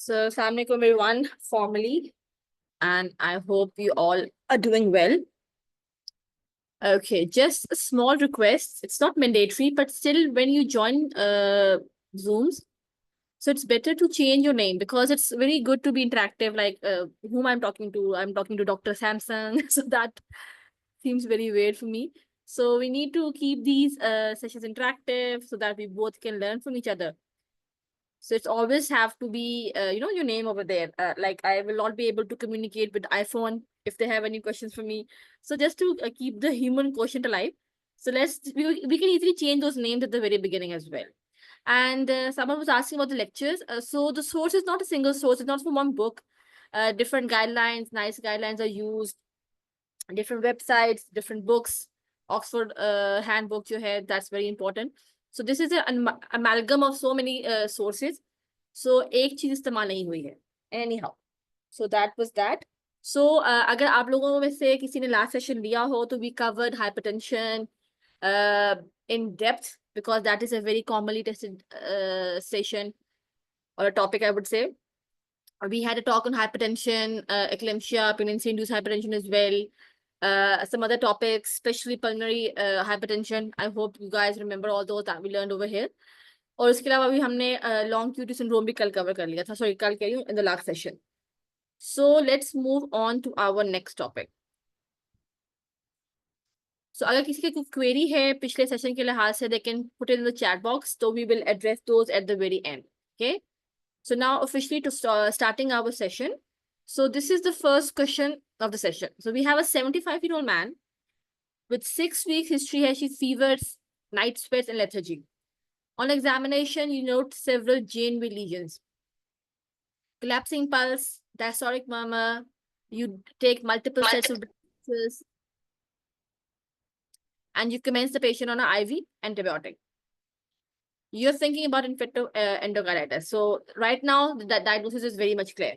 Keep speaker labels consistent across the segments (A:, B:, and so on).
A: So, Assalamu alaikum everyone, formally, and I hope you all are doing well. Okay, just a small request. It's not mandatory, but still, when you join Zooms, so it's better to change your name because it's very good to be interactive. Like whom I'm talking to, I'm talking to Dr. Samsung, so that seems very weird for me. So we need to keep these sessions interactive so that we both can learn from each other. So it's always have to be, your name over there. Like I will not be able to communicate with iPhone if they have any questions for me. So just to keep the human quotient alive. So we can easily change those names at the very beginning as well. And someone was asking about the lectures. So the source is not a single source. It's not from one book. Different guidelines, nice guidelines are used. Different websites, different books. Oxford handbook you had. That's very important. So this is an amalgam of so many sources. So एक चीज इस्तेमाल नहीं हुई है. Anyhow, so that was that. So अगर आप लोगों में से किसी ने last session लिया हो तो we covered hypertension in depth because that is a very commonly tested session or a topic I would say. We had a talk on hypertension, eclampsia, pregnancy-induced hypertension as well. Some other topics, especially pulmonary hypertension. I hope you guys remember all those that we learned over here. और उसके अलावा भी हमने long cutie syndrome भी कल cover कर लिया था. सॉरी, कल कह रही हूँ, in the last session. So let's move on to our next topic. So अगर किसी की कोई क्वेरी है पिछले सेशन के लिहाज से, they can put in the chat box, तो we will address those at the very end. Okay, so now officially to starting our session. So this is the first question of the session. So we have a 75-year-old man with 6 weeks history, has fevers, night sweats, and lethargy. On examination, you note several Janeway lesions, collapsing pulse, diastolic murmur. You take multiple sets of doses, and you commence the patient on an IV antibiotic. You're thinking about infective endocarditis. So right now, the diagnosis is very much clear.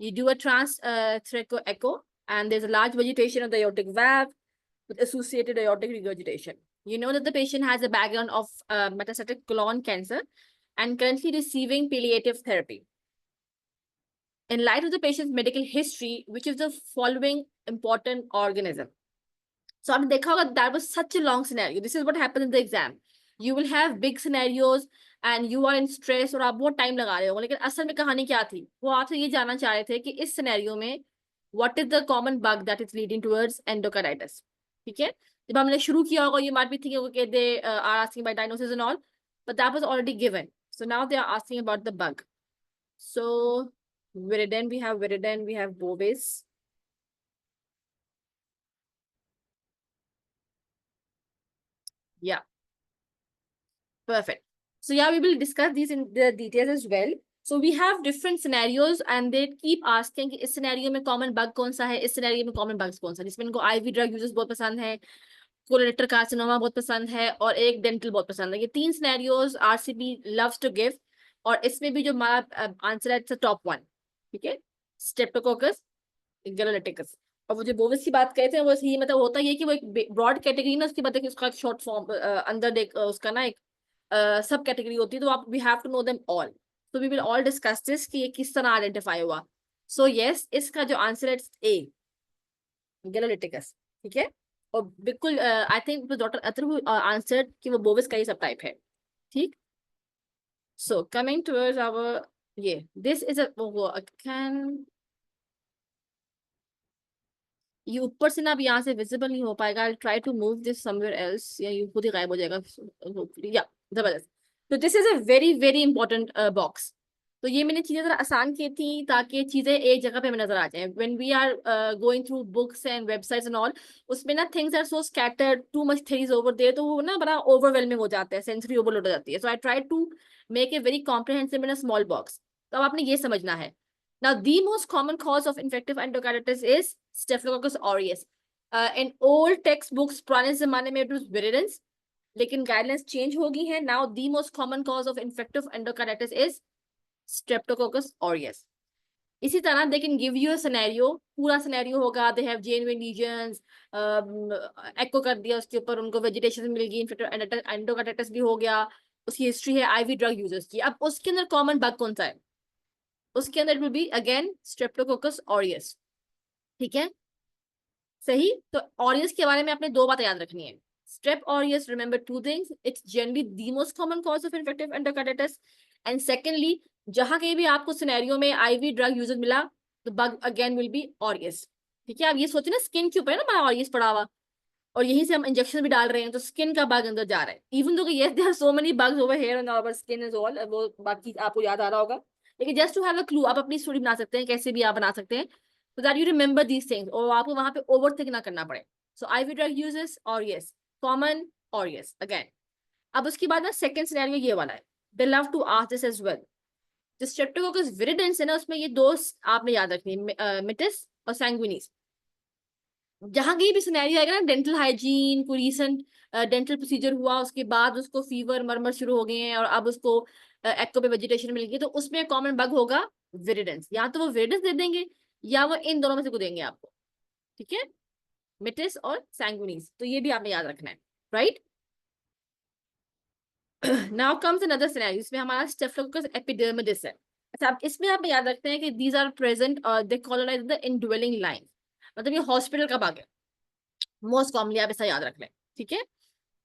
A: You do a trans-thoracic echo, and there's a large vegetation of the aortic valve with associated aortic regurgitation. You know that the patient has a background of metastatic colon cancer and currently receiving palliative therapy. In light of the patient's medical history, which is the following important organism? So आपने देखा होगा that was such a long scenario. This is what happens in the exam. You will have big scenarios and you are in stress और आप बहुत time लगा रहे हो, लेकिन असल में कहानी क्या थी? वो आपसे ये जानना चाह रहे थे कि इस सिनेरियो में what is the common bug that is leading towards endocarditis. ठीक है, जब हमने शुरू किया होगा you might be thinking okay they are asking about diagnosis and all, but that was already given. So now they are asking about the bug. So Viridin, we have Bovis. Yeah, perfect. So yeah, we will discuss these in the details as well. So we have different scenarios and they keep asking कि इस scenario में common bug कौन सा है, इस scenario में common bugs कौन सा है, जिसमें इनको IV drug uses बहुत पसंद है, colorectal carcinoma बहुत पसंद है और एक dental बहुत पसंद है. ये 3 scenarios RCB loves to give और इसमें भी जो हमारा आंसर है it's a top 1. ठीक है, Streptococcus galoleticus. और वो जो बोविस की बात कहते हैं वो यही मतलब होता है कि वो एक ब्रॉड कैटेगरी ना, उसकी बात है कि उसका शॉर्ट फॉर्म अंदर देख उसका ना एक सब कैटेगरी होती है, तो आप we have to know them all. So we will all discuss this कि ये किस तरह आइडेंटिफाई हुआ. सो यस, इसका जो आंसर है ए, गैलोलिटिकस. ठीक है, और बिल्कुल I think doctor Athar answer कि वो बोविस का ही सब टाइप है. ठीक, सो कमिंग टुवर्ड्स आवर ये दिस इज कैन ये ऊपर से ना अब यहाँ से विजिबल नहीं हो पाएगा. I try to move this somewhere else, या ये खुद ही गायब हो जाएगा होपफुली. या जबरदस्त. तो this is a very very important box. तो ये मैंने चीजें जरा आसान की थी ताकि चीजें एक जगह पे हमें नजर आ जाए. When we are going through books and websites and all, उसमें ना things are so scattered, too much things over there, तो वो ना बड़ा ओवरवेलमिंग हो जाता है, सेंसरी ओवरलोड हो जाती है. So I try to make a very comprehensive in a small box. तो अब आपने ये समझना है. Now, the most common cause of infective endocarditis is Staphylococcus aureus. In old textbooks, पुराने जमाने में it was viridans, लेकिन guidelines change हो गई हैं. Now, the most common cause of infective endocarditis is Streptococcus aureus. इसी तरह they can give you a scenario, पूरा scenario होगा, they have Janeway lesions, echo कर दिया उसके ऊपर, उनको vegetation मिल गई, infective endocarditis भी हो गया, उसकी history है IV drug users की. अब उसके अंदर common bug कौन सा है? उसके अंदर will be again Streptococcus aureus. ठीक है, सही। तो ऑरियस के बारे में आपने दो बातें याद रखनी है। Strep aureus, remember two things, it's generally the most common cause of infective endocarditis. And secondly, जहां कहीं भी आपको सिनेरियो में आईवी ड्रग यूजर मिला, तो bug again will be aureus. ठीक है, आप ये सोचे ना स्किन के ऊपर है ना हमारा ऑरियस पड़ा हुआ, और यहीं से हम इंजेक्शन भी डाल रहे हैं, तो स्किन का बग अंदर जा रहा है। Even though yes there are so many bugs over here on our skin is all, वो बाकी आपको याद आ रहा होगा, लेकिन just to have a clue, आप अपनी स्टोरी बना सकते हैं, कैसे भी आप बना सकते हैं, so that you remember these things, और आपको वहां पे ओवरथिंक ना करना पड़े। सो आईवी ड्रग यूजेस ऑरियस, कॉमन ऑरियस अगेन। अब उसके बाद ना सेकंड सिनेरियो ये वाला है, they love to ask this as well. जो स्ट्रेप्टोकोकस विरिडेंस है ना, उसमें ये दो आपने याद रखनी है, मिटिस और सैंग्विनीस। जहां कहीं भी सिनेरियो आएगा ना, डेंटल हाइजीन, कोई रिसेंट डेंटल प्रोसीजर हुआ, उसके बाद उसको फीवर मरमर शुरू हो गए हैं और अब उसको एक्को पे वेजिटेशन मिल गई, तो उसमें कॉमन बग होगा विरिडेंस। या तो वो विरिडेंस दे देंगे, या वो इन दोनों में से को देंगे आपको। ठीक है, मिटिस और सैंग्विनीस, तो ये भी आपने याद रखना है, right. Now comes another scenario, इसमें हमारा स्टेफिलोकोकस एपिडर्मिडिस है। अच्छा, अब इसमें आप याद रखते हैं कि दीज आर प्रेजेंट और दे कॉलोनाइज द इनड्वेलिंग लाइन, मतलब ये हॉस्पिटल का बग है, मोस्ट कॉमनली आप ऐसा याद रख लें। ठीक है,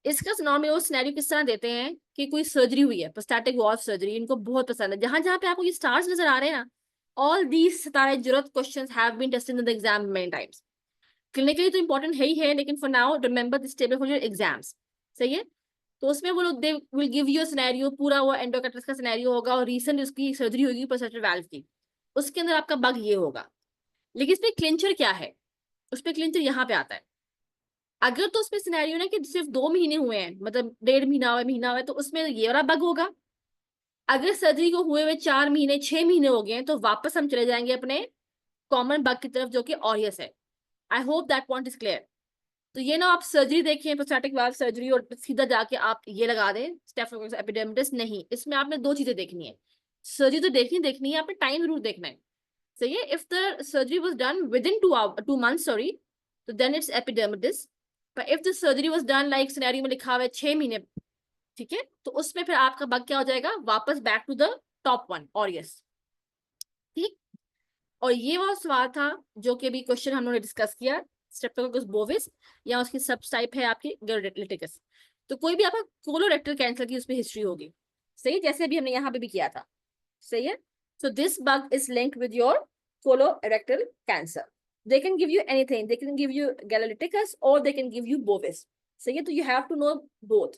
A: इसका नॉर्मली वो सिनेरियो किस तरह देते हैं कि कोई सर्जरी हुई है, प्रोस्टैटिक वॉल्व सर्जरी, इनको बहुत पसंद है। जहां जहां पे आपको ये स्टार्स नजर आ रहे हैं ना, ऑल दीज सितारे जरूरत questions have been tested in the exam many times. Clinically तो इंपॉर्टेंट है ही है, लेकिन for now remember this table for your exams. सही है, तो उसमें वो लोग they will give you scenario, पूरा वो एंडोकार्डिटिस का सिनेरियो होगा और रिसेंट उसकी सर्जरी होगी प्रोस्टेटिक वाल्व की, उसके अंदर आपका बग ये होगा। लेकिन इसमें क्लिंचर क्या है, उस पर क्लिंचर यहाँ पे आता है। अगर तो उसमें सिनेरियो ना कि सिर्फ 2 महीने हुए हैं, मतलब 1.5 महीना हुआ है, तो उसमें ये वाला बग होगा। अगर सर्जरी को हुए हुए 4 महीने 6 महीने हो गए हैं, तो वापस हम चले जाएंगे अपने कॉमन बग की तरफ, जो कि ऑरियस है। I hope that point is clear. तो ये ना आप सर्जरी देखें, प्रोस्टैटिक वाल्व सर्जरी, और सीधा जाके आप ये लगा दें स्टेफिलोकोकस एपिडेमिडिस, नहीं, इसमें आपने दो चीजें देखनी है। सर्जरी तो देखनी है, आपने टाइम जरूर देखना है। सही है, if the surgery was done with in 2 months, sorry, तो देन इट्स एपिडेमिडिस। पर if the surgery was done like scenario में लिखा हुआ है 6 महीने, ठीक है, तो उसमें फिर आपका बग क्या हो जाएगा, वापस back to the top one aureus. ठीक, और ये वो सवाल था जो कि अभी क्वेश्चन हम लोगों ने डिस्कस किया, स्ट्रेप्टोकोकस बोविस, या उसकी सब टाइप है आपकी गैलोलिटिकस। तो कोई भी आपका कोलोरेक्टल कैंसर की उसमें हिस्ट्री होगी, सही, जैसे अभी हमने यहाँ पे भी किया था। सही है, so this bug is linked with your colorectal cancer. They can give you anything, they can give you galolyticus or they can give you bovis. सही है, तो you have to know both.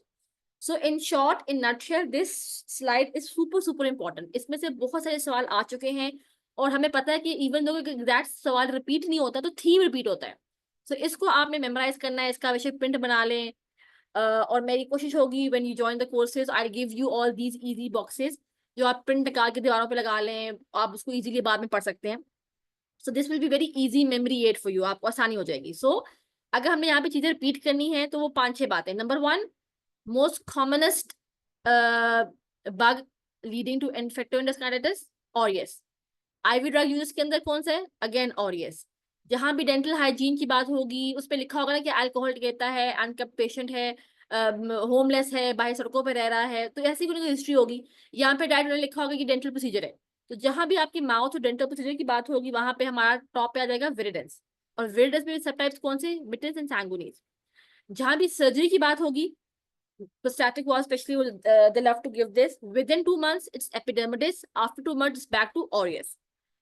A: So in short, in nutshell, this slide is super super important. इसमें से बहुत सारे सवाल आ चुके हैं, और हमें पता है कि इवन दो एग्जैक्ट सवाल रिपीट नहीं होता, तो थीम रिपीट होता है। So इसको आपने मेमोराइज करना है, इसका विषय प्रिंट बना लें। और मेरी कोशिश होगी when you join the courses, I give you all these easy boxes, जो आप प्रिंट निकाल के दीवारों पे लगा लें, आप उसको इजीली बाद में पढ़ सकते हैं। सो this will be very easy memory aid for you, आपको आसानी हो जाएगी। अगर हमें यहाँ पे चीजें रिपीट करनी है, तो वो 5-6 बातें। Number 1, most commonest bug leading to infective endocarditis, aureus. IV drug use के अंदर कौन सा है, अगेन ऑरियस। जहां भी डेंटल हाइजीन की बात होगी, उस पर लिखा होगा ना कि अल्कोहल लेता है, अनकप्ड पेशेंट है, होमलेस है, बाहर सड़कों पर रह रहा है, तो ऐसी कोई हिस्ट्री होगी। यहाँ पे डायरेक्ट लिखा होगा कि डेंटल प्रोसीजर है, तो जहां भी आपकी माउथ और डेंटल प्रोसीजर की बात होगी, वहां पे हमारा टॉप पे आ जाएगा विरिडेंस। और विरिडेंस में सब टाइप्स कौन से, मिटिस एंड सैंगुइनीस। जहां भी सर्जरी की बात होगी, prostatic wall especially will they love to give this, within 2 months it's epidermidis, after 2 months it's back to aureus।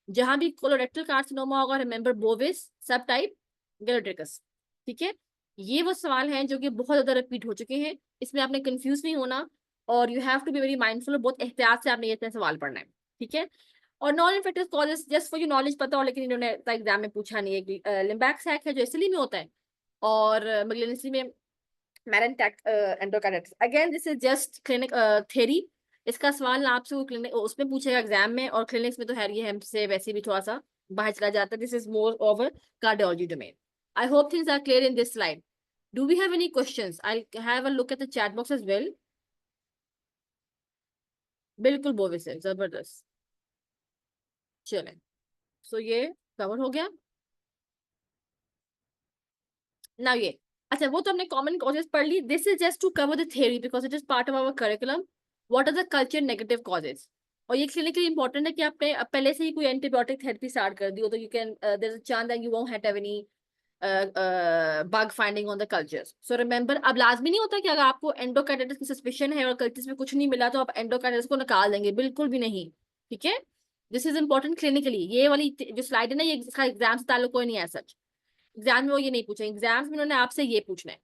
A: जहां भी कोलोरेक्टल कार्सिनोमा होगा, रिमेंबर बोविस, सब टाइप गैलोट्रिकस। ठीक है, ये वो सवाल हैं जो कि बहुत ज्यादा रिपीट हो चुके हैं, इसमें आपने कंफ्यूज नहीं होना, और you have to be very mindful, बहुत एहतियात से आपने ये इतने सवाल पढ़ना है। ठीक है, और non infective causes just for you knowledge पता हो, लेकिन इन्होंने एग्जाम में पूछा नहीं है कि लिम्बैक सैक है जो इटली में होता है, और मलेरिया में marantic endocarditis. Again this is just clinic theory, इसका सवाल आपसे वो क्लिनिक उसमें पूछेगा एग्जाम में, और क्लिनिक्स में तो है, ये हमसे वैसे भी थोड़ा सा बाहर चला जाता है। This is more over cardiology domain. I hope things are clear in this slide. Do we have any questions? I have a look at the chat box as well. बिल्कुल बोविस है, जबरदस्त। चलें, सो ये कवर हो गया ना ये। अच्छा, वो तो हमने कॉमन कॉजेज पढ़ ली, this is just to cover the theory because it is part of our curriculum. What are the culture negative causes? और ये क्लिनिकली इंपॉर्टेंट है कि आपने पहले से ही कोई एंटीबायोटिक थेरेपी स्टार्ट कर दी हो, तो you can there is a chance that you won't have any bug finding on the cultures. So remember, अब लाजमी नहीं होता कि अगर आपको एंडोकार्डिटिस की सस्पिशन है और कल्चर्स में कुछ नहीं मिला तो आप एंडोकार्डिटिस को निकाल देंगे, बिल्कुल भी नहीं. ठीक है, दिस इज इंपॉर्टेंट क्लिनिकली. ये वाली जो स्लाइड है ना, ये इसका एग्जाम से ताल्लुक कोई नहीं है सच. एग्जाम में वो ये नहीं पूछा, एग्जाम्स में उन्होंने आपसे ये पूछना है.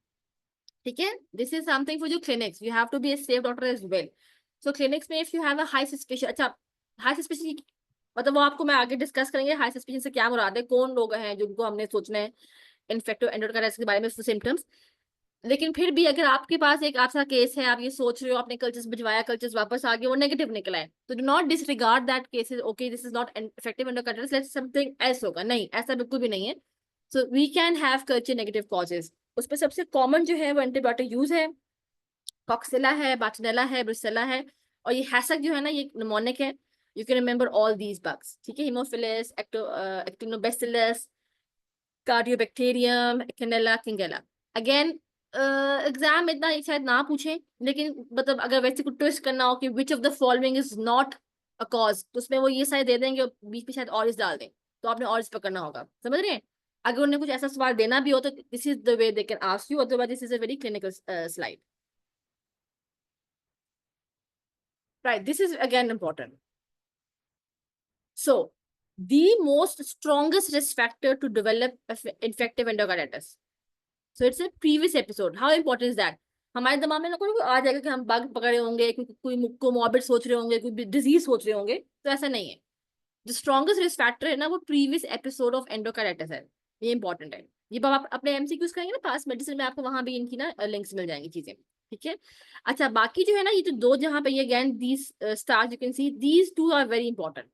A: ठीक है, this is something for your clinics. You have to be a safe doctor as well. So clinics में if you have a high suspicion, अच्छा हाई सस्पिशन मतलब वो आपको मैं आगे डिस्कस करेंगे. हाई सस्पिशन से क्या मुराद है, कौन लोग हैं जिनको हमने सोचना है इन्फेक्टिव एंडोकार्डिटिस के बारे में सिम्टम्स. लेकिन फिर भी अगर आपके पास एक आपका केस है, आप ये सोच रहे हो आपने कल्चर्स भिजवाया, कल्चर्स वापस आ गए, वो नेगेटिव निकला है, तो do not disregard that cases. Okay, this is not effective endocarditis, let's something else होगा. नहीं, ऐसा बिल्कुल भी नहीं है. So we can have culture negative causes. उसमें सबसे कॉमन जो है वो एंटीबायोटिक यूज है. कॉक्सिला है, बार्टनेला है, ब्रुसेला है, और ये हैसक जो है ना, ये निमोनिक है. You can remember all these bugs. ठीक है, हीमोफिलस, एक्टिनोबैसिलस, कार्डियोबैक्टीरियम, कैनेला, किंगेला. अगेन एग्जाम इतना शायद ना पूछे, लेकिन मतलब अगर वैसे कुछ ट्विस्ट करना हो कि विच of the following is not a cause, तो उसमें वो ये शायद दे देंगे और बीच में शायद ऑरिज डाल दें, तो आपने ऑरिज पकड़ना होगा. समझ रहे हैं? अगर उन्हें कुछ ऐसा सवाल देना भी हो तो this is the way they can ask you, otherwise this is a very clinical slide. Right, this is again important. So, the most strongest risk factor to develop infective endocarditis. So it's a previous episode. How important is that? हमारे दिमाग में ना कोई आ जाएगा कि हम bug पकड़े होंगे, कोई कोमॉर्बिड सोच रहे होंगे, कोई डिजीज सोच रहे होंगे, तो ऐसा नहीं है. जो स्ट्रॉन्गेस्ट रिस्क फैक्टर है ना, वो प्रीवियस एपिसोड ऑफ एंडोकार्डिटिस है. ये इंपॉर्टेंट है. ये आप अपने एमसीक्यूज करेंगे ना पास मेडिसिन में, आपको वहां भी इनकी ना लिंक्स मिल जाएंगी चीजें. ठीक है, अच्छा बाकी जो है ना, ये जो दो जहां पे ये again these stars you can see, these two are very important.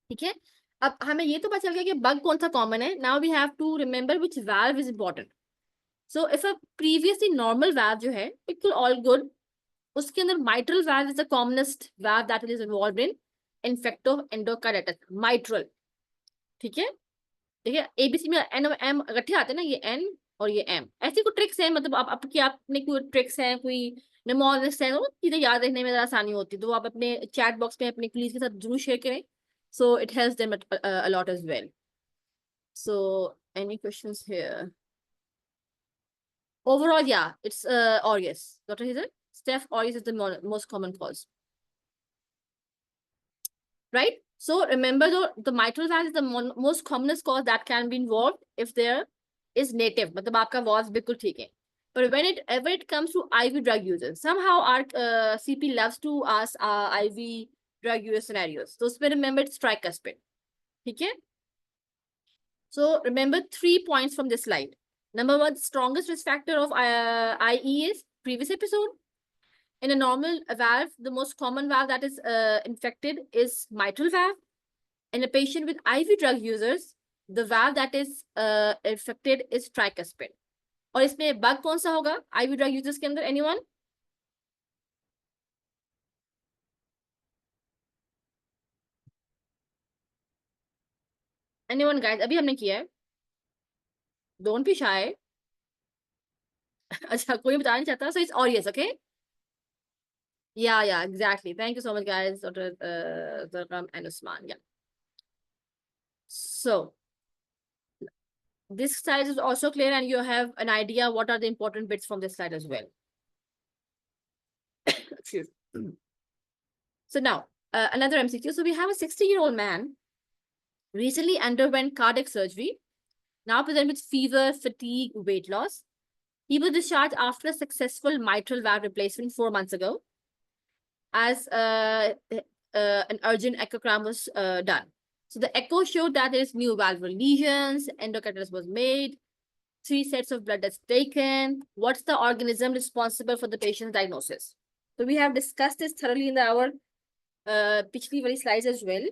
A: ठीक है, अब हमें ये तो पता चल गया कि बग कौन सा कॉमन है. Now we have to remember which valve is important. So if a previously normal valve जो है, बिल्कुल ऑल गुड, उसके अंदर mitral valve is the commonest valve that is involved in infective endocarditis, mitral. ठीक है, देखिए ABC में N और एम इकट्ठे आते हैं ना, ये एन और ये एम. ऐसी कोई ट्रिक्स है, मतलब आप आपकी आपने कोई ट्रिक्स है, कोई निमोनिक्स है, वो चीजें याद रखने में जरा आसानी होती है, तो आप अपने चैट बॉक्स में अपने कुलीग के साथ जरूर शेयर करें. So it helps them a lot as well. So any questions here? Overall, yeah, it's aureus. Dr. Hazel, Staph aureus is the most common cause, right? So remember, the mitral valve is the most commonest cause that can be involved if there is native. मतलब आपका was बिल्कुल ठीक है. But whenever it comes to IV drug users, somehow our CP loves to ask IV drug user scenarios. So remember, it's tricuspid. ठीक है? So remember 3 points from this slide. Number one, strongest risk factor of IE is previous episode. In a normal valve, the most common valve that is infected is mitral valve. In a patient with IV drug users, the valve that is infected is tricuspid. और इसमें bug कौन सा होगा IV drug users के अंदर? Anyone? Anyone guys? अभी हमने किया है. Don't be shy. अच्छा कोई बताना नहीं चाहता. So it's aureus, okay? Yeah, exactly. Thank you so much, guys. Dr. Zarqam and Usman. Yeah. So this slide is also clear, and you have an idea what are the important bits from this slide as well. Excuse me. So now another MCQ. So we have a 60-year-old man recently underwent cardiac surgery, now present with fever, fatigue, weight loss. He was discharged after a successful mitral valve replacement 4 months ago, as an urgent echogram was done. So the echo showed that there is new valvular lesions, endocarditis was made, 3 sets of blood tests taken. What's the organism responsible for the patient's diagnosis? So we have discussed this thoroughly in our पिछली वाली slides as well.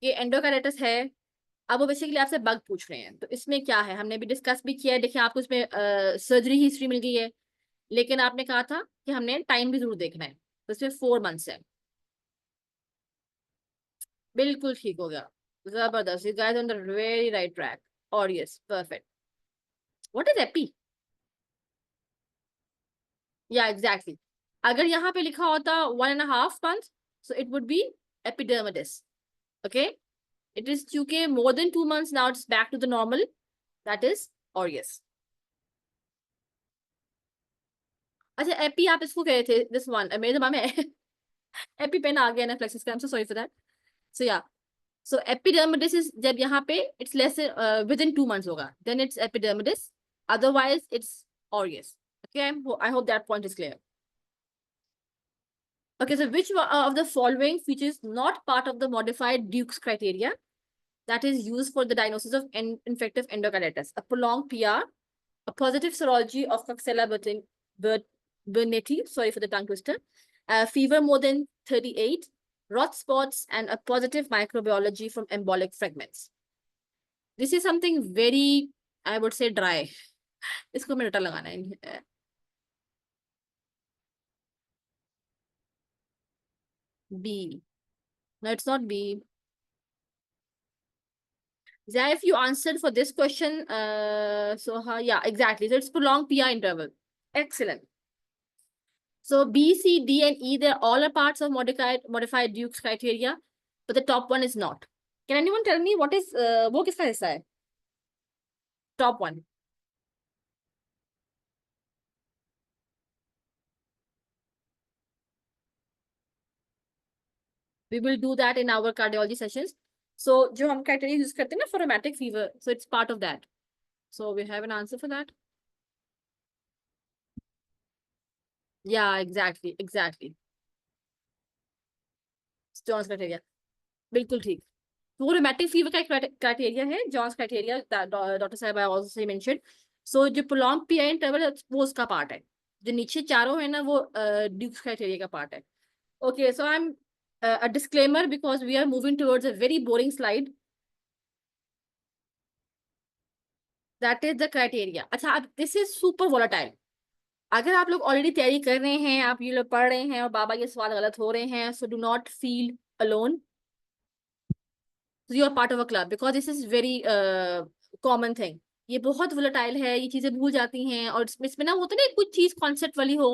A: ये endocarditis है. अब वो basically आपसे bug पूछ रहे हैं, तो इसमें क्या है हमने भी डिस्कस भी किया है. देखिए आपको इसमें सर्जरी हिस्ट्री मिल गई है, लेकिन आपने कहा था कि हमने टाइम भी जरूर देखना है, तो इसमें 4 months है. बिल्कुल ठीक हो गया, जबरदस्त. You guys on the very right track. और yes, perfect. What is AP? Yeah exactly. अगर यहाँ पे लिखा होता 1.5 months, So it would be epidermidis. Okay. It is चूंकि more than 2 months now it's back to the normal. That is aureus. अच्छा AP आप इसको कहे थे this one मेरे दिमाग में एपी पेन आ गया ना फ्लेक्सिस का. I'm so sorry for that. So yeah. So epidermidis is जब यहाँ पे it's less within 2 months होगा. Then it's epidermidis. Otherwise it's aureus. Okay. I hope that point is clear. Okay. So which of the following features not part of the modified Duke's criteria that is used for the diagnosis of infective endocarditis? A prolonged PR, a positive serology of Coxella burnetii, sorry for the tongue twister, fever more than 38, rot spots, and a positive microbiology from embolic fragments. This is something very, I would say, dry. इसको मैं रटा लगाना है. B. No, it's not B. Zaya, if you answered for this question, yeah, exactly. So it's prolonged PR interval. Excellent. So B, C, D, and E, they're all a parts of modified Duke's criteria, but the top one is not. Can anyone tell me what is वो किसका हिस्सा है? Top one. We will do that in our cardiology sessions. So जो हम criteria use करते हैं ना for rheumatic fever, so it's part of that. So we have an answer for that. Yeah, exactly. John's criteria. बिल्कुल ठीक. वो rheumatic fever का criteria है. John's criteria that Dr. Saib also mentioned. So जो prolonged PI interval है वो उसका part है. जो नीचे चारों है ना वो Duke's criteria का part है. Okay, so I'm a disclaimer because we are moving towards a very boring slide. That is the criteria. अच्छा, this is super volatile. अगर आप लोग ऑलरेडी तैयारी कर रहे हैं, आप ये लोग पढ़ रहे हैं और बाबा ये सवाल गलत हो रहे हैं, so do not feel alone. So you are part of a club because this is very common thing. ये बहुत volatile है, ये चीजें भूल जाती हैं और इसमें ना होता है ना कुछ चीज concept वाली हो,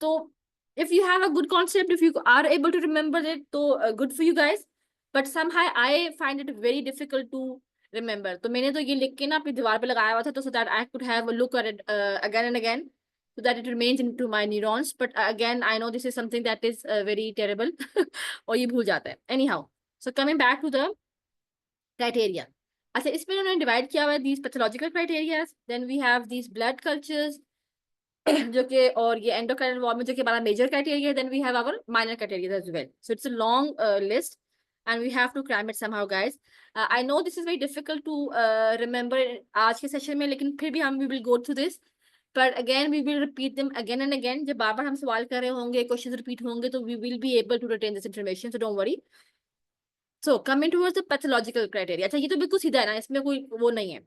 A: तो if you have a good concept, if you are able to remember it, तो good for you guys. But somehow I find it very difficult to remember. तो मैंने तो ये लिख के ना अपनी दीवार पे लगाया हुआ था, तो so that I could have a look at it again and again, so that it remains into my neurons. But again, I know this is something that is very terrible. और ये भूल जाता है. Anyhow, so coming back to the criteria. अच्छा, इसमें उन्होंने divide किया हुआ है these pathological criteria. Then we have these blood cultures जो कि और ये endocardial wall में जो कि हमारा major criteria है. Then we have our minor criteria as well. So it's a long list and we have to cram it somehow, guys. I know this is very difficult to remember आज के session में, लेकिन फिर भी हम we will go through this. But again, we will repeat them again and again. जब बार बार हम सवाल कर रहे होंगे, questions repeat होंगे, तो we will be able to retain this information. So don't worry. So coming towards the pathological criteria. अच्छा, ये तो बिल्कुल सीधा है ना, इसमें कोई वो नहीं है.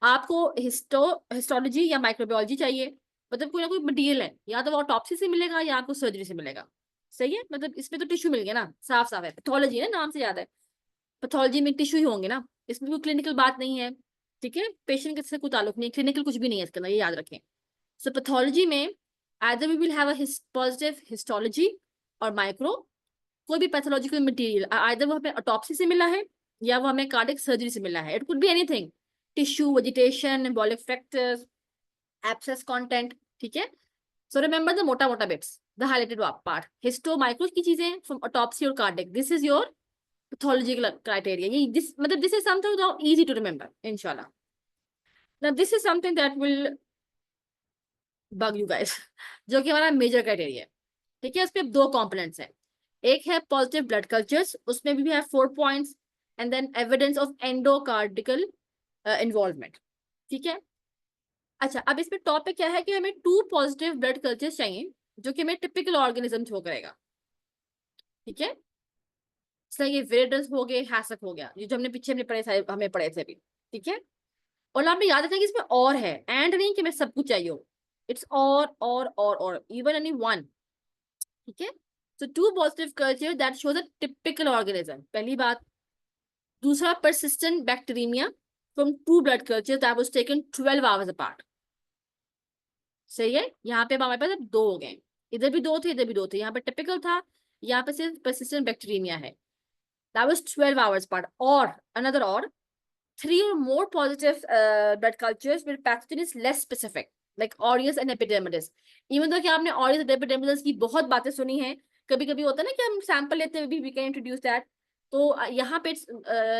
A: आपको हिस्टोलॉजी या माइक्रोबायोलॉजी चाहिए, मतलब कोई ना कोई मटेरियल है, या तो वो ऑटोप्सी से मिलेगा या आपको सर्जरी से मिलेगा. सही है, मतलब इसमें तो टिश्यू मिल गया ना, साफ साफ है. पैथोलॉजी है ना, नाम से याद है, पैथोलॉजी में टिश्यू ही होंगे ना, इसमें कोई क्लिनिकल बात नहीं है. ठीक है, पेशेंट के से कोई ताल्लुक नहीं, क्लिनिकल कुछ भी नहीं है इसके अंदर, ये याद रखें. सो पैथोलॉजी में either we will have a positive histology और माइक्रो, कोई भी पैथोलॉजिकल मटेरियल आइदर वो हमें ऑटोप्सी से मिला है या वो हमें कार्डियक सर्जरी से मिला है. It could be anything, tissue, vegetation, embolic fractures, abscess content. ठीक है, सो रिमेंबर द मोटा मोटा bits, the highlighted part. Histo micro की चीजें फ्रॉम ऑटोप्सी और cardiac, this is your pathological criteria. ये दिस मतलब this is something easy to remember इंशाल्लाह. Now this is something that will bug you guys, जो कि हमारा मेजर क्राइटेरिया है. ठीक है, इसमें दो कंपोनेंट्स हैं. एक है पॉजिटिव ब्लड कल्चर्स, उसमें भी है 4 points, and then evidence of endocardial involvement. ठीक है, अच्छा, अब इसमें टॉपिक क्या है कि हमें 2 पॉजिटिव ब्लड कल्चर्स चाहिए जो कि हमें टिपिकल ऑर्गेनिज्म शो करेगा. ठीक है, इसलिए ये विरिडस हो गए, हैसक हो गया, ये जो हमने पीछे हमें पढ़े थे अभी. ठीक है, और आपने याद रखना कि इसमें और है, एंड नहीं कि मैं सब कुछ चाहिए हो. इट्स और इवन एनी वन. ठीक है, so 2 positive culture that shows a typical organism, पहली बात. दूसरा, persistent bacteremia from 2 blood cultures that was taken 12 hours apart. सही है, यहाँ पे हमारे पास 2 हो गए, इधर भी 2 थे, इधर भी 2 थे. यहाँ पे टिपिकल था, यहाँ पे सिर्फ persistent bacteremia है. That was 12 hours part. Or another or 3 or more positive blood cultures where pathogen is less specific, like aureus and epidermidis. Even though कि आपने aureus and epidermidis की बहुत बातें सुनी हैं, कभी कभी होता है ना कि हम सैंपल लेते हुए भी we can introduce that. तो यहाँ पे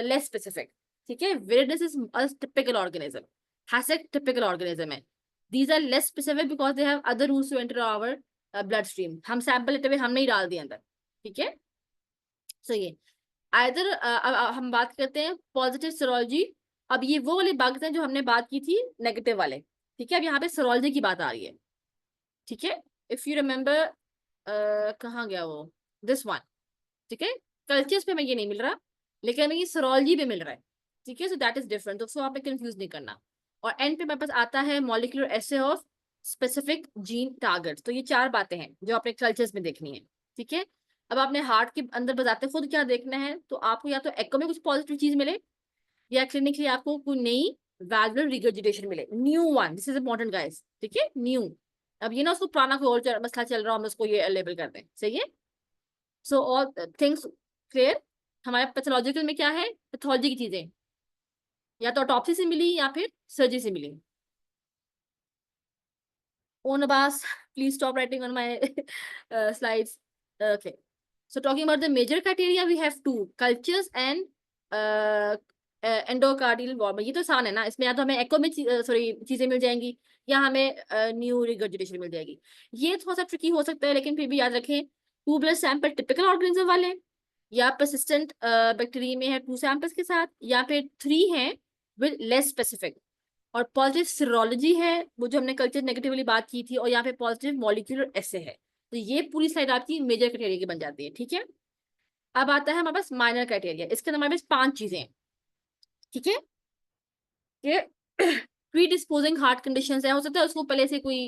A: less specific. ठीक है, viridis is a typical organism, has a typical organism है. These are less specific because they have other routes to enter our bloodstream. हम सैंपल लेते हुए हम नहीं डाल दिए अंदर. ठीक है, so ये आइदर अब हम बात करते हैं पॉजिटिव सेरोलॉजी. अब ये वो वाले बात हैं जो हमने बात की थी नेगेटिव वाले. ठीक है, अब यहाँ पे सेरोलॉजी की बात आ रही है. ठीक है, इफ यू रिमेम्बर, कहाँ गया वो, दिस वन. ठीक है, कल्चर्स पे हमें ये नहीं मिल रहा, लेकिन हमें ये सेरोलॉजी पे मिल रहा है. ठीक है, सो दैट इज डिफरेंट, तो उसको आप कंफ्यूज नहीं करना. और एंड पे मेरे पास आता है molecular essay of specific gene targets. तो ये 4 बातें हैं जो आपने कल्चर्स में देखनी है. ठीक है, अब आपने हार्ट के अंदर बताते खुद क्या देखना है, तो आपको या तो एको में कुछ पॉजिटिव चीज मिले, या क्लिनिकली आपको कोई नई वैल्वुलर रिगर्जिटेशन मिले, new one. This is important guys. ठीक है, न्यू. अब ये ना उसको पुराना कोई और मसला चल रहा हो, हम उसको ये लेबल कर दें. सही है, सो ऑल थिंग्स क्लियर. हमारे पैथोलॉजिकल में क्या है, पैथोलॉजी की चीजें या तो ऑटोप्सी से मिली या फिर सर्जरी से मिली. ओन Abbas, please stop writing on my slides. Okay, so talking about the major criteria, we have 2 cultures and endocardial wall. ये तो आसान है ना, इसमें या तो हमें एको में सॉरी चीजें मिल जाएंगी, या हमें न्यू रिगर्जिटेशन मिल जाएगी. ये थोड़ा सा ट्रिकी हो सकता है, लेकिन फिर भी याद रखें 2 ब्लड सैंपल टिपिकल ऑर्गेनिज्म वाले, या परसिस्टेंट बैक्टीरिया में है 2 सैंपल्स के साथ, या फिर 3 हैं विद लेस स्पेसिफिक. और पॉजिटिव सीरोलॉजी है वो जो हमने कल्चर नेगेटिव वाली बात की थी, और यहाँ पे पॉजिटिव मॉलिक्यूलर ऐसे है. तो ये पूरी स्लाइड आपकी मेजर क्राइटेरिया की बन जाती है. ठीक है, अब आता है हमारे पास माइनर क्राइटेरिया. इसके अंदर हमारे पास 5 चीजें हैं. ठीक है, ये प्री डिस्पोजिंग हार्ट कंडीशन है, हो सकता है उसको पहले से कोई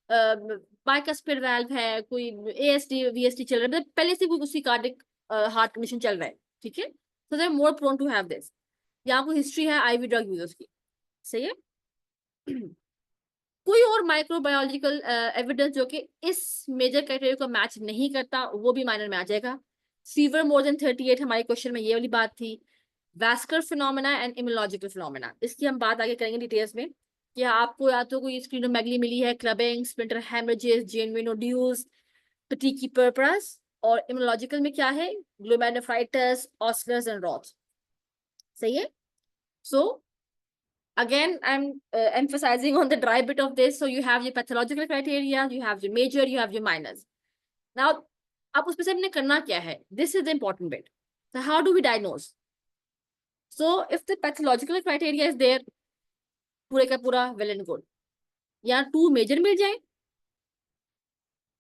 A: बाइकस्पिड वाल्व है, कोई एएसडी वीएसडी चल रहा है, मतलब पहले से कोई उसी कार्डिक हार्ट कंडीशन चल रहा है. ठीक है, so they are more prone to have this, या कोई हिस्ट्री है आईवी ड्रग यूजर्स की. सही है. कोई और माइक्रोबायोलॉजिकल एविडेंस जो कि इस मेजर क्राइटेरिया को मैच नहीं करता, वो भी माइनर में आ जाएगा. फीवर मोर देन 38, हमारे क्वेश्चन में ये वाली बात थी. Vascular phenomena and immunological phenomena, इसकी हम बात आगे करेंगे डिटेल्स में. कि आपको या तो कोई स्प्लीनोमेगली मिली है, clubbing, splinter haemorrhages, Janeway nodules, petechiae purpura. और इम्यूनोलॉजिकल में क्या है, ग्लोमेरुलोनेफ्राइटिस, ऑस्लर्स एंड रॉट्स. सही है, सो again I'm emphasizing on the dry bit of this. So you have your pathological criteria, you have your major, you have your minors. Now अब उसमें से हमने करना क्या है, this is the important bit. So how do we diagnose? So if the pathological criteria is there, पूरे का पूरा well and good. या 2 मेजर मिल जाए,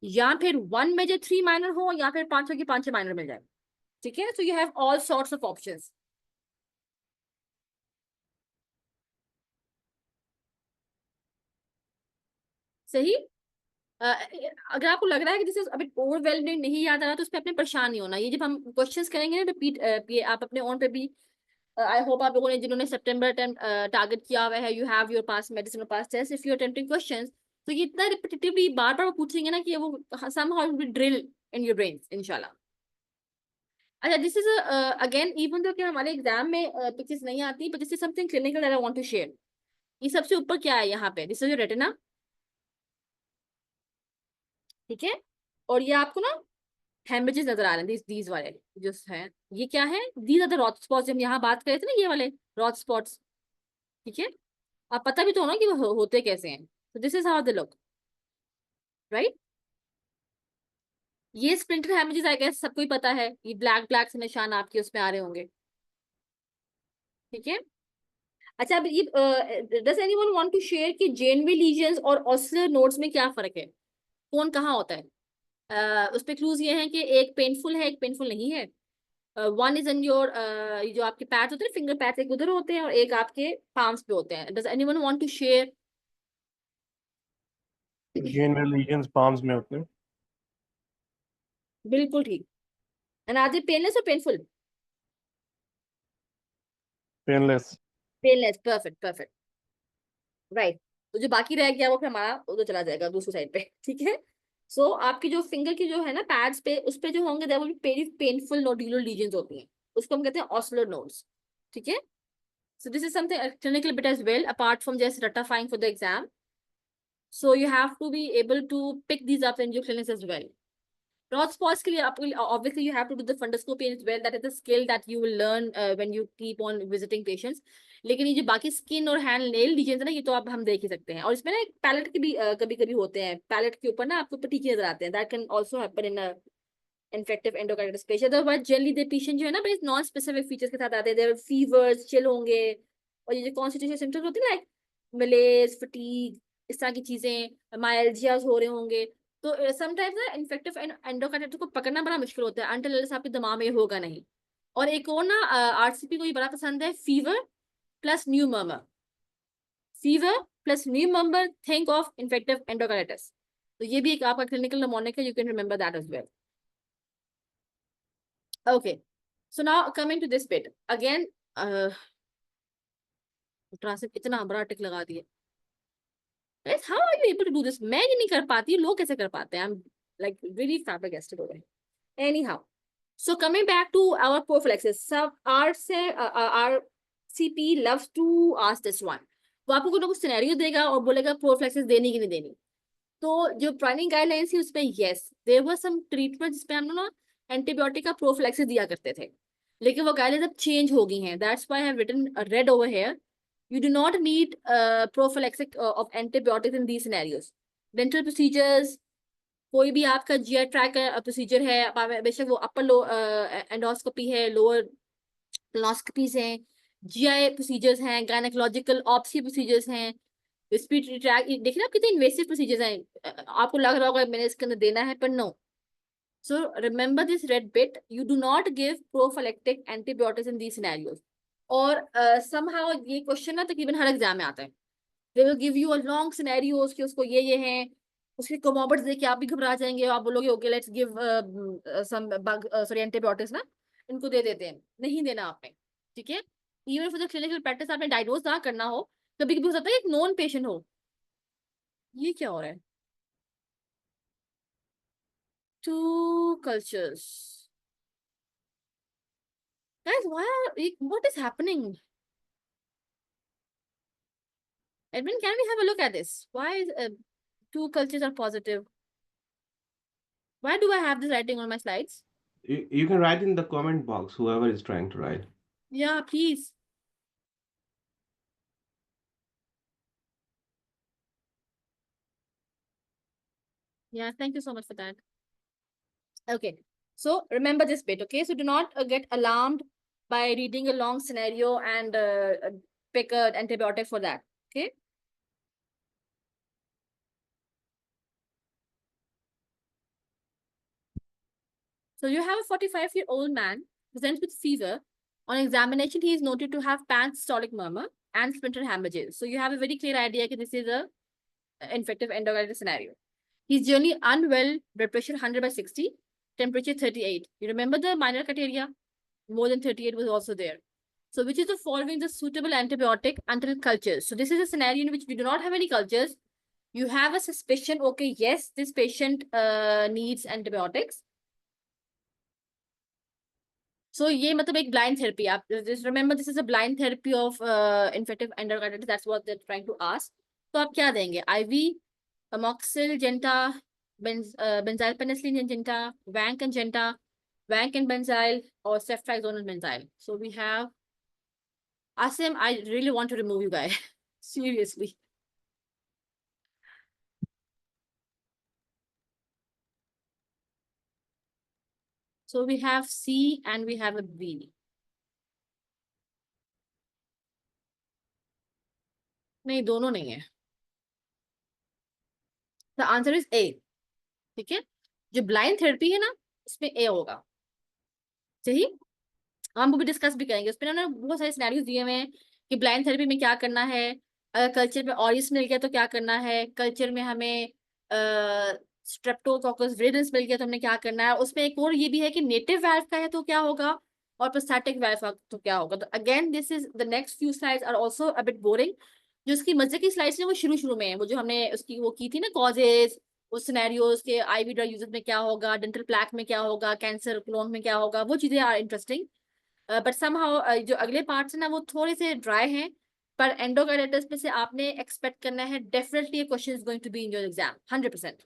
A: या फिर 1 मेजर 3 माइनर हो, या फिर 5 की 5 माइनर मिल जाए. ठीक है, so you have all sorts of options. सही. अगर आपको लग रहा है कि जैसे अभी ओवरवेलमिंग नहीं याद आ रहा, तो उस पर अपने परेशान नहीं होना. ये जब हम क्वेश्चंस करेंगे ना रिपीट, आप अपने ऑन पे भी, आई होप आप लोगों ने जिन्होंने सितंबर टारगेट किया हुआ है, you have your pass medicine pass test, if you attempting questions, तो ये इतना रिपीटेटिवली बार बार पूछेंगे ना कि वो somehow will drill in your brain इंशाल्लाह. अच्छा, this is again even though कि हमारे एग्जाम में पिक्चर्स नहीं आती, but this is something clinical that I want to share. ये सबसे ऊपर क्या है यहाँ पे, दिस इज योर रेटिना. ठीक है, और ये आपको ना हेमरेजेस नजर आ रहे हैं, दीज वाले जो है, ये क्या है, दीज आर द रॉथ स्पॉट्स. हम यहाँ बात कर रहे थे ना, ये वाले रॉथ स्पॉट्स. ठीक है, आप पता भी तो हो ना कि वो होते कैसे हैं. तो this is how they look, right. ये स्प्लिंटर हेमरेजेस आई गेस सबको ही पता है, ये ब्लैक ब्लैक से निशान आपके उसमें आ रहे होंगे. ठीक है, अच्छा, अब ये does anyone want to share कि जेनवी लीजन्स और ऑस्लर नोड्स में क्या फर्क है, कौन कहाँ होता है. उस पे क्लूज ये है कि एक पेनफुल है, एक पेनफुल नहीं है. वन इज इन योर, जो आपके पैड्स होते हैं, फिंगर पैड्स, एक उधर होते हैं और एक आपके पाम्स पे होते हैं. Does anyone want to share.
B: Janeway lesions palms में होते हैं.
A: बिल्कुल ठीक. एंड आर दे पेनलेस और painful?
B: Painless.
A: Painless, perfect perfect, right. तो जो बाकी रह गया वो फिर हमारा उधर चला जाएगा दूसरी साइड पे. ठीक है, सो आपकी जो फिंगर की जो है ना पैड्स पे, उस पे जो होंगे there will be painful nodular lesions होती हैं, उसको हम कहते हैं ऑस्लर नोड्स, ठीक है। So this is something a clinical bit as well, apart from just ratifying for the exam. So you have to be able to pick these up in your clinics as well. Not spots के लिए आपको obviously you have to do the fundoscopy as well. That is a skill that you will learn when you keep on visiting patients. लेकिन ये जो बाकी skin और hand nail lesions है ना, ये तो आप हम देख ही सकते हैं। और इसमें ना पैलेट के भी कभी कभी होते हैं, पैलेट के ऊपर ना आपको पटीके नजर आते हैं। That can also happen in infective endocarditis patient. Otherwise generally they patient जो है ना बड़े नॉन स्पेसिफिक फीचर्स के साथ आते हैं, देयर फीवर्स, चिल होंगे, और ये जो कॉन्स्टिट्यूशन सिम्टम्स होते हैं लाइक मलेज, फटीग, इस तरह की चीजें, माइल्जियाज हो रहे होंगे। तो समटाइम्स ना इन्फेक्टिव एंडोकार्डिटिस को पकड़ना बड़ा मुश्किल होता है अनटिल आपके दिमाग में होगा नहीं। और एक और ना आरसीपी को ये बड़ा पसंद है, fever plus new murmur, fever plus new murmur, think of infective endocarditis. तो ये भी एक आपका क्लिनिकल निमोनिक है, you can remember that as well. Okay, so now coming to this bit again, translate इतना बड़ा टिक लगा दिए। Guys, how are you able to do this? मैं ये नहीं कर पाती, लोग कैसे कर पाते हैं? I'm like really flabbergasted over it. Anyhow, so coming back to our prophylaxis, सब our CP loves to ask this one. वो आपको कुछ ना कुछ सिनेरियो देगा और बोलेगा प्रोफिलैक्सिस देनी कि नहीं देनी। तो जो पुरानी गाइडलाइंस थी उसमें yes there were some treatment जिसपे हम ना एंटीबायोटिक का प्रोफिलैक्सिस दिया करते थे, लेकिन वो गाइडलाइंस अब चेंज हो गई हैं। That's why I have written red over here, you do not need prophylaxis of antibiotics in these scenarios. Dental procedures, कोई भी आपका जीआई ट्रैक प्रोसीजर है, बेशक वो अपर लो एंडोस्कोपी है, लोअर कोलोनोस्कोपीज हैं, जीआई प्रोसीजर्स हैं, गायनेकोलॉजिकल ऑप्सी प्रोसीजर्स हैं, रेस्पिरेटरी ट्रैक, देखिए ना कितने इन्वेसिव प्रोसीजर्स हैं। आपको लग रहा होगा मैंने इसके अंदर देना है, पर no. So remember this red bit, you do not give prophylactic antibiotics in these scenarios. और somehow ये क्वेश्चन ना तकरीबन हर एग्जाम में आता है। They will give you a long scenarios कि उसको ये हैं, उसके कोमोर्बिड्स देख के आप भी घबरा जाएंगे, आप बोलोगे okay let's give some sorry antibiotics ना, इनको दे देते हैं। नहीं देना आपने, ठीक है। Even for the clinical practice आपने डायग्नोज ना करना हो, कभी कभी हो सकता है एक नॉन पेशेंट हो। ये क्या हो रहा है? Two cultures, guys, what is happening? Edwin, can we have a look at this? Why is two cultures are positive? Why do I have this writing on my slides?
C: You can write in the comment box, whoever is trying to write.
A: Yeah, please. Yeah, thank you so much for that. Okay, so remember this bit, okay? So do not get alarmed by reading a long scenario and pick an antibiotic for that, okay? So you have a 45-year-old man presents with fever. On examination, he is noted to have pan-systolic murmur and splinter hemorrhages. So you have a very clear idea that this is a infective endocarditis scenario. He's generally unwell, blood pressure 100/60, temperature 38. You remember the minor criteria? More than 38 was also there. So which is the following the suitable antibiotic until cultures? So this is a scenario in which we do not have any cultures. You have a suspicion, okay, yes, this patient needs antibiotics. So ये मतलब एक blind therapy. आप just remember this is a blind therapy of infective endocarditis. That's what they're trying to ask. तो आप क्या देंगे? IV, amoxil, genta, benzyl penicillin and genta, vanc and genta, vanc and benzyl, or ceftriaxone and benzyl. So we have Asim. I really want to remove you guys. Seriously. So we have C and we have a B. नहीं, दोनों नहीं है. The answer is A. ठीक है, जो blind therapy है ना उसमें ए होगा, सही। हम वो भी डिस्कस भी करेंगे, उसमें ना बहुत सारे सिनेरियोज दिए हुए हैं कि ब्लाइंड थेरेपी में क्या करना है, अगर कल्चर में ऑरिस मिल गया तो क्या करना है, कल्चर में हमें स्ट्रेप्टोकोकस विरिडेंस मिल गया तो हमने क्या करना है। उसमें एक और ये भी है कि नेटिव वाल्व का है तो क्या होगा, और प्रोस्थेटिक वाल्व का तो क्या होगा। तो again this is the next few slides are also a bit boring. जो उसकी मजे की स्लाइड्स है वो शुरू शुरू में है, वो जो हमने उसकी वो की थी ना, कॉजेज, उस सिनेरियोज के आईवी ड्रग यूजेस में क्या होगा, डेंटल प्लैक में क्या होगा, कैंसर क्लोन में क्या होगा, वो चीजें आर इंटरेस्टिंग। बट समहाउ जो अगले पार्ट्स है ना वो थोड़े से ड्राई हैं, पर एंडोकार्डाइटिस में से आपने एक्सपेक्ट करना है definitely question is going to be in your exam 100%.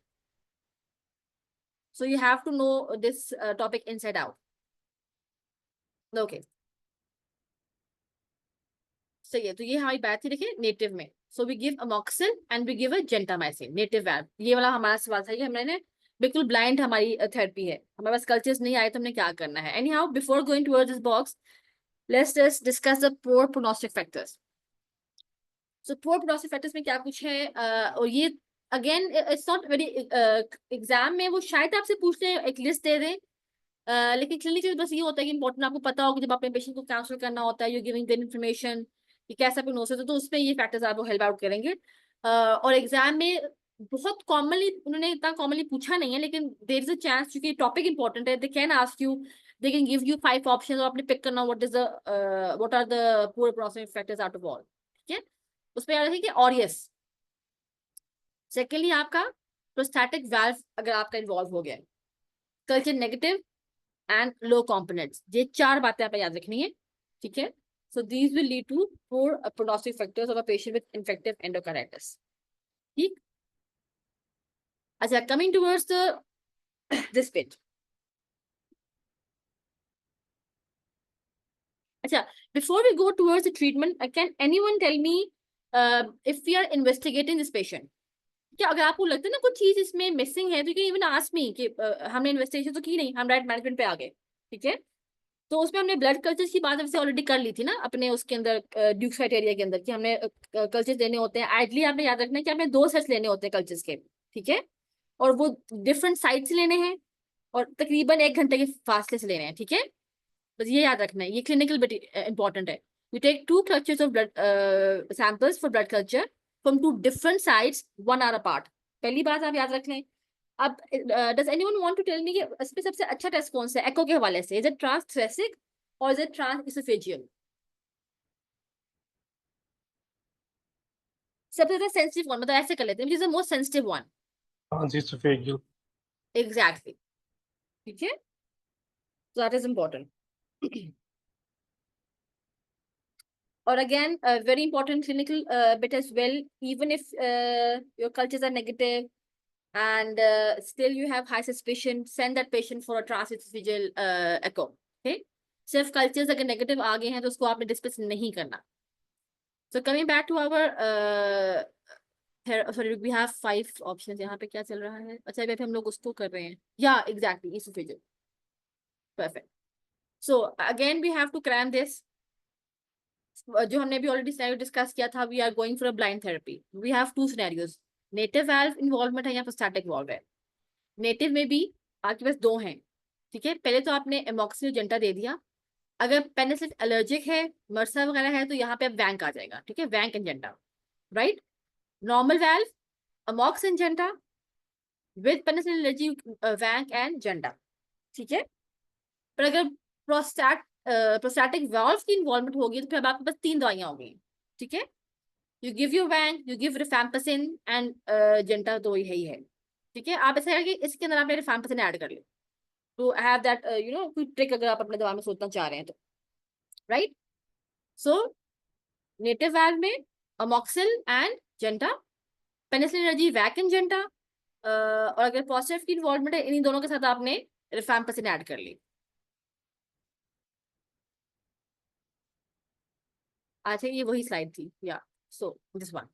A: So you have to know this topic inside out. Okay. सही है, तो ये हमारी बात थी देखिए नेटिव में. So we give amoxil and we give a gentamicin native valve. ये वाला हमारा सवाल था कि हमने बिल्कुल ब्लाइंड हमारी थेरेपी है, हमारे पास कल्चर्स नहीं आए तो हमने क्या करना है. Anyhow before going towards this box let's just discuss the poor prognostic factors. So poor prognostic factors में क्या कुछ है, और ये again it's not very, exam में वो शायद आपसे पूछते हैं एक लिस्ट दे दें, लेकिन क्लिनिकल बस ये होता है कि इंपॉर्टेंट आपको पता हो कि जब अपने पेशेंट को काउंसल करना होता है, यू गिविंग देम इन्फॉर्मेशन कि कैसा प्रोग्नोसिस है, तो उसमें ये फैक्टर्स आपको हेल्प आउट करेंगे. और एग्जाम में बहुत कॉमनली उन्होंने इतना कॉमनली पूछा नहीं है, लेकिन देयर इज अ चांस क्योंकि टॉपिक इंपॉर्टेंट है, they can ask you, they can give you 5 options और आपने पिक करना what are the poor prognostic factors out of all. ठीक है, उसमें याद रखिए कि ऑरियस. सेकेंडली आपका प्रोस्टैटिक वाल्व अगर आपका इन्वॉल्व हो गया, culture negative and low components, ये 4 बातें आपको याद रखनी है. ठीक है, so these will lead to poor prognostic factors of a patient with infective endocarditis. ठीक. अच्छा, coming towards the this bit. अच्छा, before we go towards the treatment, can anyone tell me if we are investigating this patient? क्या अगर आपको लगता है ना कुछ चीज इसमें मिसिंग है तो you can even ask me कि हमने इन्वेस्टिगेशन तो की नहीं, हम डायरेक्ट मैनेजमेंट पे आ गए. ठीक है, तो उसमें हमने ब्लड कल्चर्स की बात वैसे ऑलरेडी कर ली थी ना अपने उसके अंदर ड्यूक्स क्राइटेरिया के अंदर कि हमने कल्चर्स लेने होते हैं. आइडली आपने याद रखना है कि हमें 2 सेट्स लेने होते हैं कल्चर्स के. ठीक है, और वो डिफरेंट साइट से लेने हैं और तकरीबन 1 घंटे के फासले से लेने हैं. ठीक है, बस ये याद रखना है, ये क्लिनिकल बट इंपॉर्टेंट है. You take 2 cultures of blood samples for blood culture from 2 different sites 1 hour apart. पहली बात आप याद रख लें. अब does anyone want to tell me कि इसमें सबसे अच्छा टेस्ट कौन सा है एको के हवाले से? Is it transthoracic or is it transesophageal? सबसे ज्यादा सेंसिटिव वन, मतलब ऐसे कर लेते हैं, which is the most sensitive one.
B: Transesophageal.
A: Exactly. ठीक है, so that is important. और again very important clinical bit as well, even if your cultures are negative and still you have high suspicion, send that patient for a transesophageal echo. Okay, सिर्फ cultures अगर negative आ गए हैं तो उसको आपने discuss नहीं करना. So coming back to our sorry, we have 5 options. यहाँ पे क्या चल रहा है? अच्छा, अभी हम लोग उसको कर रहे हैं. Yeah, exactly, esophageal. Perfect. So again we have to cram this. जो हमने भी ऑलरेडी सिनेरियो डिस्कस किया था, we are going for a blind therapy. We have 2 scenarios. Native valve involvement है या प्रोस्टैटिक वाल्व है. नेटिव में भी आपके पास 2 हैं. ठीक है, पहले तो आपने एमॉक्सिल जेंटा दे दिया. अगर पेनिसिलिन एलर्जिक है, मर्सा वगैरह है, तो यहाँ पे वैंक आ जाएगा. ठीक है, vanc and genta. Right, normal valve amox and genta with penicillin allergy, vanc and genta. ठीक है, पर अगर प्रोस्टैटिक वाल्व की इन्वॉल्वमेंट होगी तो फिर आपके पास 3 दवाइयां होंगी. ठीक है, you give your vanc, you give rifampicin and genta, तो यही है. ठीक है, आप ऐसा है कि इसके अंदर आपने रिफैम्पिसिन ऐड कर लिया टू हैव दैट कोई ट्रिक अगर आप अपने दवा में सोचना चाह रहे हैं तो. राइट, सो नेटिव वाल्व में अमॉक्सिल एंड जेंटा, पेनिसिलिन एलर्जी वैक एंड जेंटा, और अगर पॉजिटिव की इन्वॉल्वमेंट है इन्हीं दोनों के साथ आपने रिफैम्पिसिन ऐड कर ली. अच्छा, ये वही स्लाइड थी. या सो दिस वन.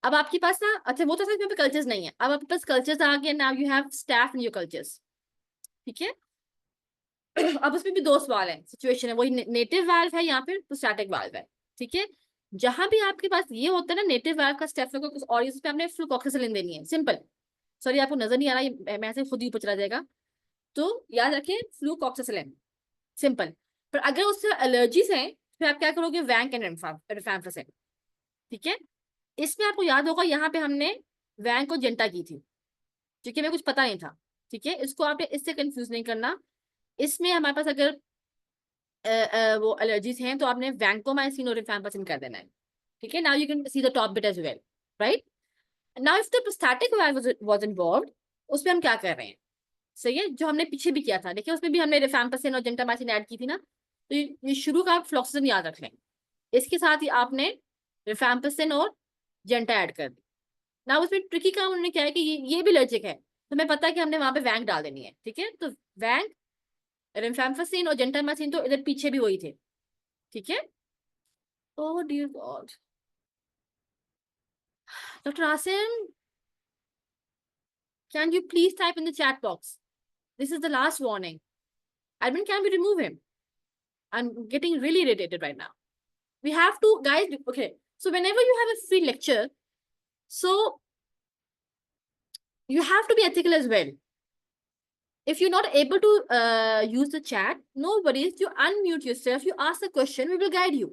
A: अब आपके पास ना, अच्छा वो तो सच में कल्चर्स नहीं है, अब आपके पास कल्चर्स आ गए. Now you have staff in your cultures. ठीक है, अब उसमें भी 2 सवाल है, सिचुएशन है, वही नेटिव वाल्व है या फिर प्रोस्टैटिक वाल्व है. ठीक है, जहां भी आपके पास ये होता है ना नेटिव वाल्व का स्टेफिलोकोकस ऑरियस पे आपने फ्लूकॉक्सिसिलिन देनी है. सिंपल. सॉरी आपको नजर नहीं आ रहा, मैं से खुद ही ऊपर चला जाएगा, तो याद रखिए फ्लूकॉक्सिसिलिन. सिंपल. पर अगर उससे एलर्जीज हैं फिर आप क्या करोगे? वैंक एंड रिफैम्पिसिन. ठीक है, इसमें आपको याद होगा यहाँ पे हमने वैंक को जेंटा की थी, क्योंकि हमें कुछ पता नहीं था. ठीक है, इसको आपने इससे कंफ्यूज नहीं करना. इसमें हमारे पास अगर वो एलर्जीज हैं तो आपने वैंकोमाइसिन और रिफैम्पिसिन कर देना है. ठीक है, now you can see the top bit as well. Right, now if the prosthetic valve was involved, उसमें हम क्या कर रहे हैं, सही है, जो हमने पीछे भी किया था, देखिए उसमें भी हमने रिफैम्पिसिन और जेंटामाइसिन ऐड की थी ना, तो ये शुरू का आप फ्लॉक्सिसिन याद रख लें, इसके साथ ही आपने रिफैम्पिसिन और जेंटा ऐड कर दी ना। उसमें ट्रिकी काम उन्होंने क्या है कि ये भी लर्जिक है, तो हमें पता है कि हमने वहां पे वैंक डाल देनी है, ठीक है, तो वैंक, रिफैम्पिसिन और जेंटामाइसिन तो इधर पीछे भी वही थे, ठीक है। Oh dear God, doctor Asim, can you please type in the chat box? This is the last warning. Admin, can we remove him? I'm getting really irritated right now. We have to, guys, okay. So whenever you have a free lecture, so you have to be ethical as well. If you're not able to use the chat, no worries. You unmute yourself. You ask the question. We will guide you.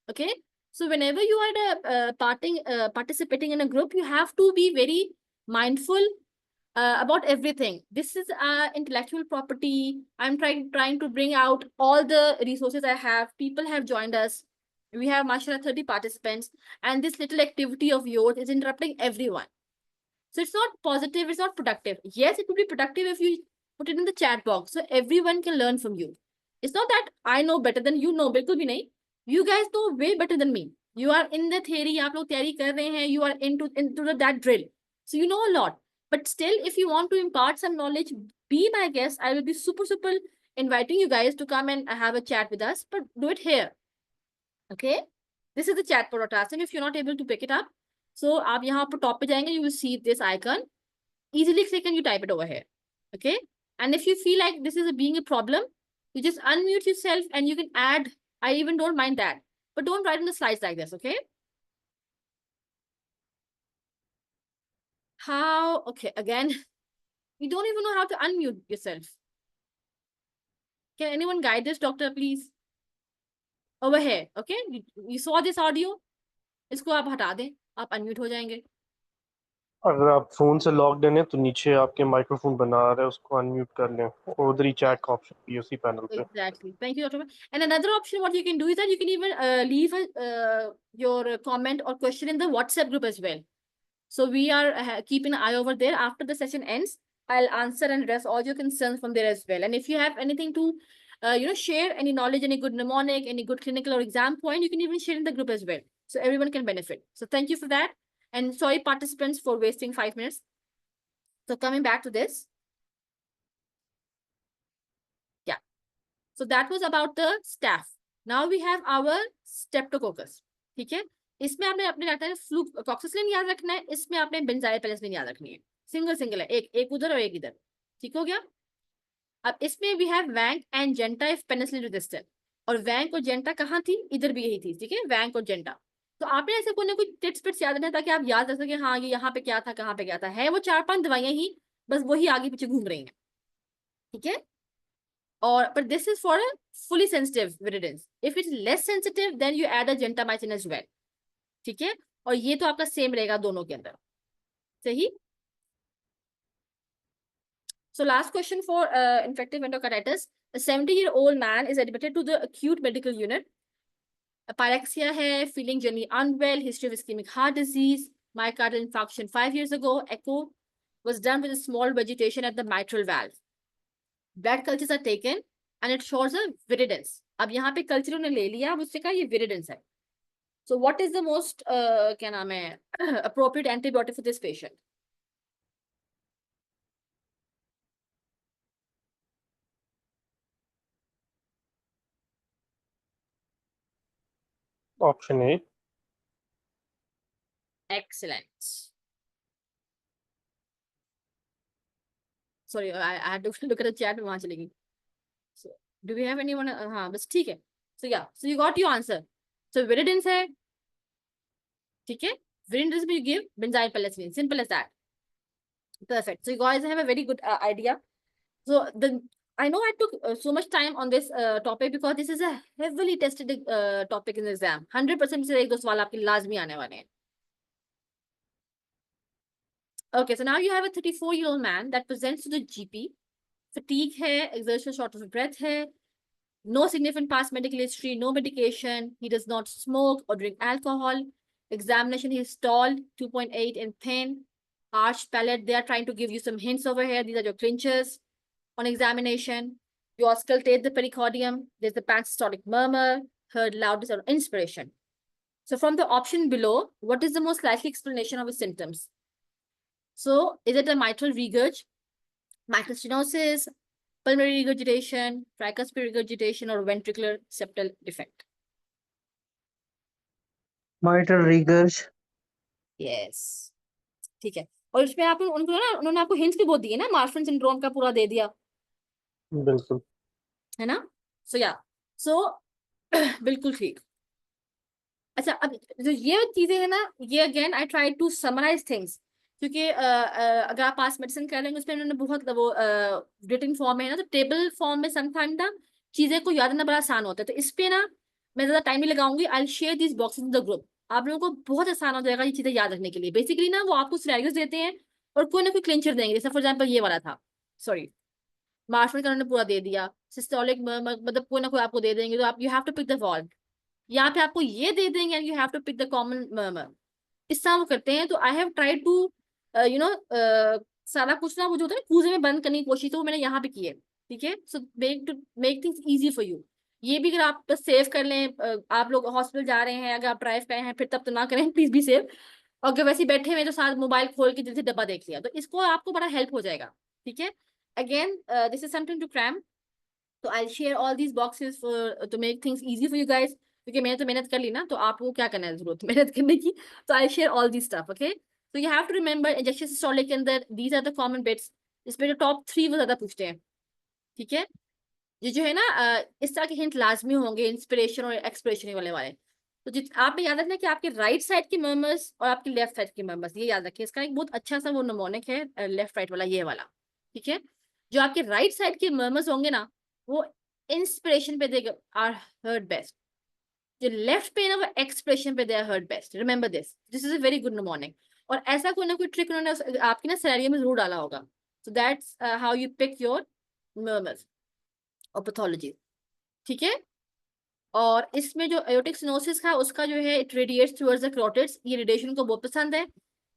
A: Okay. So whenever you are participating in a group, you have to be very mindful about everything. This is intellectual property. I'm trying to bring out all the resources I have. People have joined us. We have, mashallah, 30 participants, and this little activity of yours is interrupting everyone. So it's not positive, it's not productive. Yes, it would be productive if you put it in the chat box so everyone can learn from you. It's not that I know better than you know, bilkul bhi nahi. You guys know way better than me. You are in the theory, aap log tayari kar rahe hain, you are into that drill. So you know a lot. But still, if you want to impart some knowledge, be my guest. I will be super inviting you guys to come and have a chat with us, but do it here. Okay? This is the chat podcast, and if you're not able to pick it up, so आप यहाँ पर top पे जाएंगे, you will see this icon. Easily click and you type it over here. Okay? And if you feel like this is being a problem, you just unmute yourself and you can add. I even don't mind that. But don't write in the slides like this, okay? How? Okay, again, you don't even know how to unmute yourself. Can anyone guide this, doctor, please? Over here, okay? You saw this audio? इसको आप हटा दें, आप unmute हो जाएंगे.
B: अगर आप phone से लॉग्ड इन है तो नीचे आपके माइक्रोफोन बना रहा है, उसको अनम्यूट कर लें और उधर ही चैट का ऑप्शन भी है उसी पैनल पे.
A: Exactly. Thank you, Dr. And another option, what you can do is that you can even leave your comment or question in the WhatsApp group as well. So we are keeping an eye over there. After the session ends, I'll answer and address all your concerns from there as well. And if you have anything to, share any knowledge, any good mnemonic, any good clinical or exam point, you can even share in the group as well. So everyone can benefit. So thank you for that. And sorry, participants, for wasting 5 minutes. So coming back to this. Yeah. So that was about the staph. Now we have our streptococcus. ठीक है, इसमें आपने अपने रखना है फ्लूकोक्सिन याद रखना है, इसमें आपने बेंजाइल पेनिसिलिन याद रखनी है. सिंगल है, एक उधर और एक इधर. ठीक हो गया. अब इसमें we have vanc and genta if penicillin resistant. और वैंक और जेंटा कहाँ थी, इधर भी यही थी. ठीक है, वैंक और जेंटा. तो आपने ऐसे कोई ना कोई टिप्स पिट्स याद रखना ताकि आप याद रख सके, हाँ ये यहाँ पे क्या था, कहाँ पे क्या था. है वो 4-5 दवाइयां ही, बस वही आगे पीछे घूम रही हैं. ठीक है. Or but this is for a fully sensitive viridins. If it's less sensitive, then you add a gentamicin as well. ठीक है, और ये तो आपका सेम रहेगा दोनों के अंदर. सही. So last question for infective endocarditis. A 70-year-old man is admitted to the acute medical unit. Pyrexia hai, feeling generally unwell, history of ischemic heart disease, myocardial infarction 5 years ago. Echo was done with a small vegetation at the mitral valve. Blood cultures are taken and it shows a viridins. अब यहाँ पे culture उन्होंने ले लिया, अब उससे कहा ये viridins है. So what is the most क्या नाम है appropriate antibiotic for this patient?
B: Option A.
A: Excellent. Sorry, I had to look at the chat. वहाँ चली गई. So do we have anyone? हाँ बस ठीक है. So yeah, so you got your answer. So viridins है. ठीक है. Viridins you give benzyl penicillin. Simple as that. Perfect. So you guys have a very good idea. So I know I took so much time on this topic because this is a heavily tested topic in the exam. 100% से एक दो सवाल आपके लाजमी आने वाले हैं. Okay, so now you have a 34-year-old man that presents to the GP. Fatigue hai, exertional shortness of breath hai, no significant past medical history, no medication. He does not smoke or drink alcohol. Examination, he is tall, 2.8 and thin. arched palate, they are trying to give you some hints over here. These are your clinchers on examination. You auscultate the pericardium. There's the pansystolic murmur, heard loudest or inspiration. So from the option below, what is the most likely explanation of the symptoms? So is it a mitral regurg, mitral stenosis, pulmonary regurgitation, tricuspid regurgitation, or ventricular septal defect?
D: Mitral regurg.
A: Yes. ठीक है. और इसमें आप उनको ना उन्होंने आपको hints भी बहुत दिए ना, मार्फन सिंड्रोम का पूरा दे दिया
B: बिल्कुल.
A: है ना. सो या सो बिल्कुल ठीक. अच्छा, अब जो ये चीजें है ना, ये again I try to summarise things, क्योंकि अगर आप पास मेडिसिन कर लेंगे उसमें उन्होंने बहुत वो रिटन फॉर्म में है ना, तो टेबल फॉर्म में समटाइम ना चीजें को याद करना बड़ा आसान होता है. तो इस पे ना मैं ज्यादा टाइम नहीं लगाऊंगी. आई share this boxes in the group. आप लोगों को बहुत आसान हो जाएगा ये चीजें याद रखने के लिए. बेसिकली ना वो आपको सिनेरियोस देते हैं और कोई ना कोई क्लिंचर देंगे. जैसे फॉर एग्जाम्पल ये वाला था, सॉरी मार्शल का उन्होंने पूरा दे दिया. सिस्टोलिक मतलब कोई ना कोई आपको दे देंगे, तो आप you have to pick the valve. यहाँ पे आपको ये दे देंगे and you have to pick the common murmur. इस तरह वो करते हैं. तो I have try to you know सारा कुछ ना वो जो होता है ना कूजे में बंद करने की कोशिश, तो वो मैंने यहाँ पे की है. ठीक है. So make things easy for you. ये भी अगर आप बस सेव कर लें, आप लोग हॉस्पिटल जा रहे हैं, अगर आप ड्राइव पे हैं फिर तब तो ना करें, प्लीज भी सेव. और अगर वैसे बैठे हुए तो साथ मोबाइल खोल के जैसे डब्बा देख लिया, तो इसको आपको बड़ा हेल्प हो जाएगा. ठीक है. Again this is something to cram. तो I share all these boxes for to make things easy for you guys, क्योंकि मैंने तो मेहनत कर ली ना, तो आपको क्या करना है जरूरत मेहनत करने की. तो I share all this stuff. Okay. तो you have to remember injection systolic के अंदर these are the common bits. इसमें जो टॉप 3 वो ज्यादा पूछते हैं. ठीक है. ये जो है ना इस तरह के हिंट लाजमी होंगे इंस्पिरेशन और एक्सप्रेशन वाले. तो जित आप याद रखना कि आपके राइट साइड के मर्मर्स और आपके लेफ्ट साइड के मर्मर्स, ये याद रखिए. इसका एक बहुत अच्छा सा वो नमोनिक है लेफ्ट राइट वाला, ये वाला. ठीक है. जो आपके राइट साइड के मर्मर्स होंगे ना, वो इंस्पिरेशन पे दे आर हर्ड बेस्ट. जो लेफ्ट पे ना वो एक्सप्रेशन पे they are heard best. Remember this this is a very good mnemonic. और ऐसा कोई ना कोई ट्रिक उन्होंने आपकी ना सिनेरियो में जरूर डाला होगा. So that's how you pick your murmurs और पैथोलॉजी. ठीक है. और इसमें जो एयोटिक स्टेनोसिस का उसका जो है इट रेडिएट्स टुवर्ड्स द कैरोटिड्स. ये रेडिएशन को बहुत पसंद है.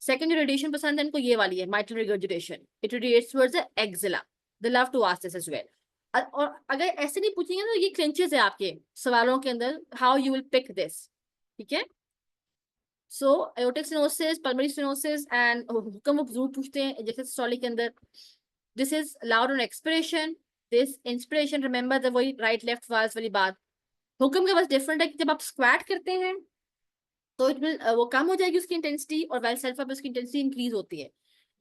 A: सेकंड जो रेडिएशन पसंद है इनको ये वाली है, mitral regurgitation. It radiates towards the axilla. They love to ask this as well. और अगर ऐसे नहीं पूछेंगे तो ये क्लिंचेस है आपके सवालों के अंदर, how you will pick this. ठीक है. So aortic stenosis, pulmonary stenosis and हुक्म वो जरूर पूछते हैं इंजेक्शन सिस्टोलिक के अंदर. This is loud on expiration, this inspiration. Remember the वही राइट लेफ्ट वाल्स वाली बात. हुक्म का बस डिफरेंट है कि जब आप स्क्वाट करते हैं तो इट विल वो कम हो जाएगी उसकी इंटेंसिटी, और वेल सेल्फ पे उसकी इंटेंसिटी इंक्रीज होती है.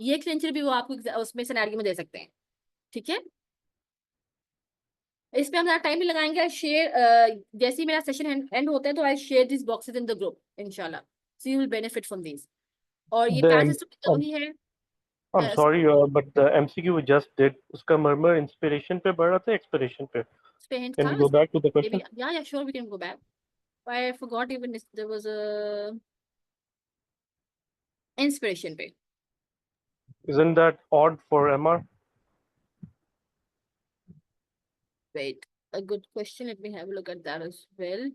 A: ये क्लिंचर भी वो आपको उसमें सिनेरियो में दे सकते हैं. ठीक है. इस पे हम ज़्यादा टाइम नहीं लगाएंगे. शेयर जैसे ही मेरा सेशन एंड होता है तो I share this boxes in the group इंशाल्लाह, so you will benefit from this. और ये पैर सिस्टम का वही है.
B: I'm sorry, but the MCQ we just did, उसका murmur inspiration पे बढ़ रहा था expiration पे.
A: इस पे हिंट
B: Can
A: था
B: we go back to the question?
A: yeah sure we can go back. I forgot even there was a inspiration पे.
B: Isn't that odd for MR?
A: Wait, a good question. Let me have a look at that as well.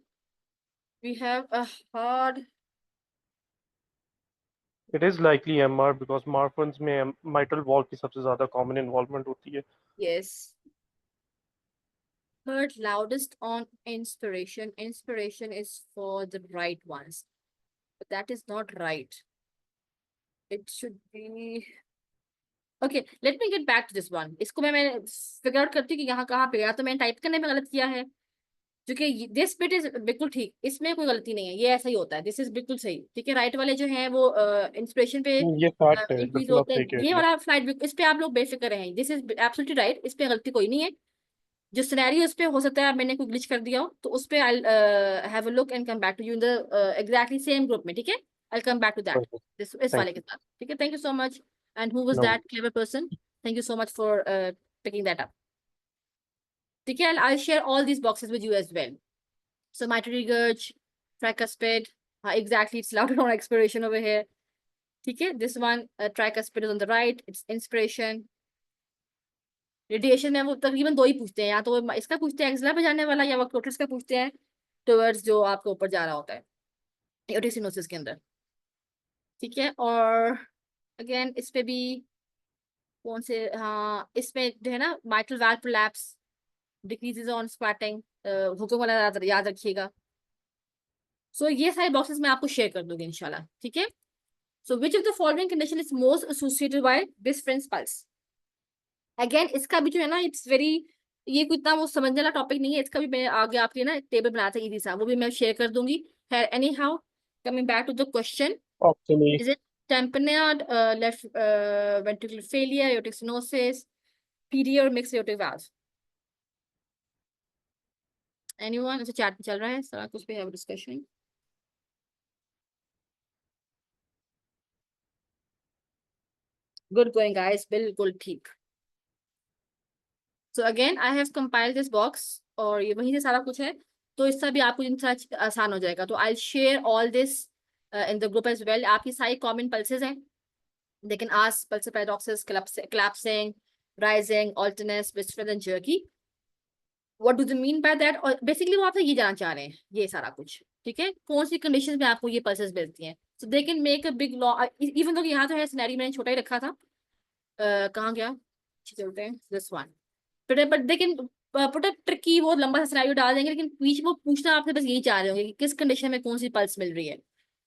A: We have a hard.
B: It is likely MR because Marfan's में mitral valve की सबसे ज़्यादा common involvement होती है.
A: Yes. Heard loudest on inspiration. Inspiration is for the right ones, but that is not right. It should be. Okay, let me get back to this one. इसको मैं figure out करती हूँ कि यहाँ कहाँ पे, या तो मैंने टाइप करने में गलत किया है, क्योंकि दिस बिट इज बिल्कुल ठीक, इसमें कोई गलती नहीं है, ये ऐसा ही होता है. दिस इज बिल्कुल सही. ठीक है. राइट वाले जो हैं वो इंस्पिरेशन पे
B: ये fact है,
A: इंक्रीज
B: बिल्कुल आप
A: होते
B: सही
A: हैं.
B: कह
A: ये
B: रही हैं.
A: वाला फ्लाइट इस पे आप लोग बेफिक्र रहें. This is absolutely right. इस पे गलती कोई नहीं है. जो सिनेरियो इस पे हो सकता है मैंने कोई ग्लिच कर दिया हो, तो उस पे I have a look and come back to you in the exactly same group में. ठीक है. I come back to that
B: Perfect.
A: इस
B: Thank
A: वाले के साथ. ठीक है. Thank you so much. And who was
B: No.
A: That clever person? Thank you so much for picking that up. ठीक है. I share all these boxes with you as well. So mitral regurg, tricuspid, exactly, it's louder on expiration over here. ठीक है. This one, tricuspid is on the right, it's inspiration. Radiation में वो तकरीबन 2 ही पूछते हैं, या तो वो इसका पूछते हैं एक्सिला पे जाने वाला, या वो कैरोटिड्स का पूछते हैं टुवर्ड्स जो आपके ऊपर जा रहा होता है एयोटिक स्टेनोसिस के अंदर. ठीक है. और अगेन इस पे भी कौन से, हाँ इसमें जो है ना mitral valve prolapse decreases on squatting, हुक्म वाला याद रखिएगा। सो ये सारे बॉक्सेस मैं आपको शेयर कर दूंगी इंशाल्लाह, ठीक है। So which of the following condition is most associated by this friends pulse. Again इसका भी जो है ना इट्स वेरी, ये कोई इतना वो समझने वाला टॉपिक नहीं है, इसका भी मैं आगे आपके लिए ना एक टेबल बनाया था इजी सा, वो भी मैं शेयर कर दूंगी। है anyhow, coming back to the question,
B: option A.
A: Is it tamponade, left ventricular failure, aortic stenosis, PD or mixed aortic valve? Anyone? अच्छा चैट चल रहा है सारा कुछ पे, have a discussion. Good going guys, बिल्कुल ठीक। So again I have compiled this box, और ये वहीं से सारा कुछ है, तो इससे भी आपको इनसा आसान हो जाएगा। तो I'll share all this in the group as well. आपकी सारी common pulses हैं, they can ask pulsar paradoxes, collapsing, rising, alternate, whispered and jerky. What do they mean by that? और बेसिकली वो आपसे ये जानना चाह रहे हैं ये सारा कुछ, ठीक है, कौन सी कंडीशंस में आपको ये पल्सेस मिलती हैं। So they can make a big law, even though यहाँ तो है सिनेरियो मैंने छोटा ही रखा था, कहाँ गया, चलते हैं this one, but they can put a tricky, वो लंबा सा सिनेरियो डाल देंगे, लेकिन बीच वो पूछना आपसे बस यही चाह रहे होंगे कि किस कंडीशन में कौन सी पल्स मिल रही है।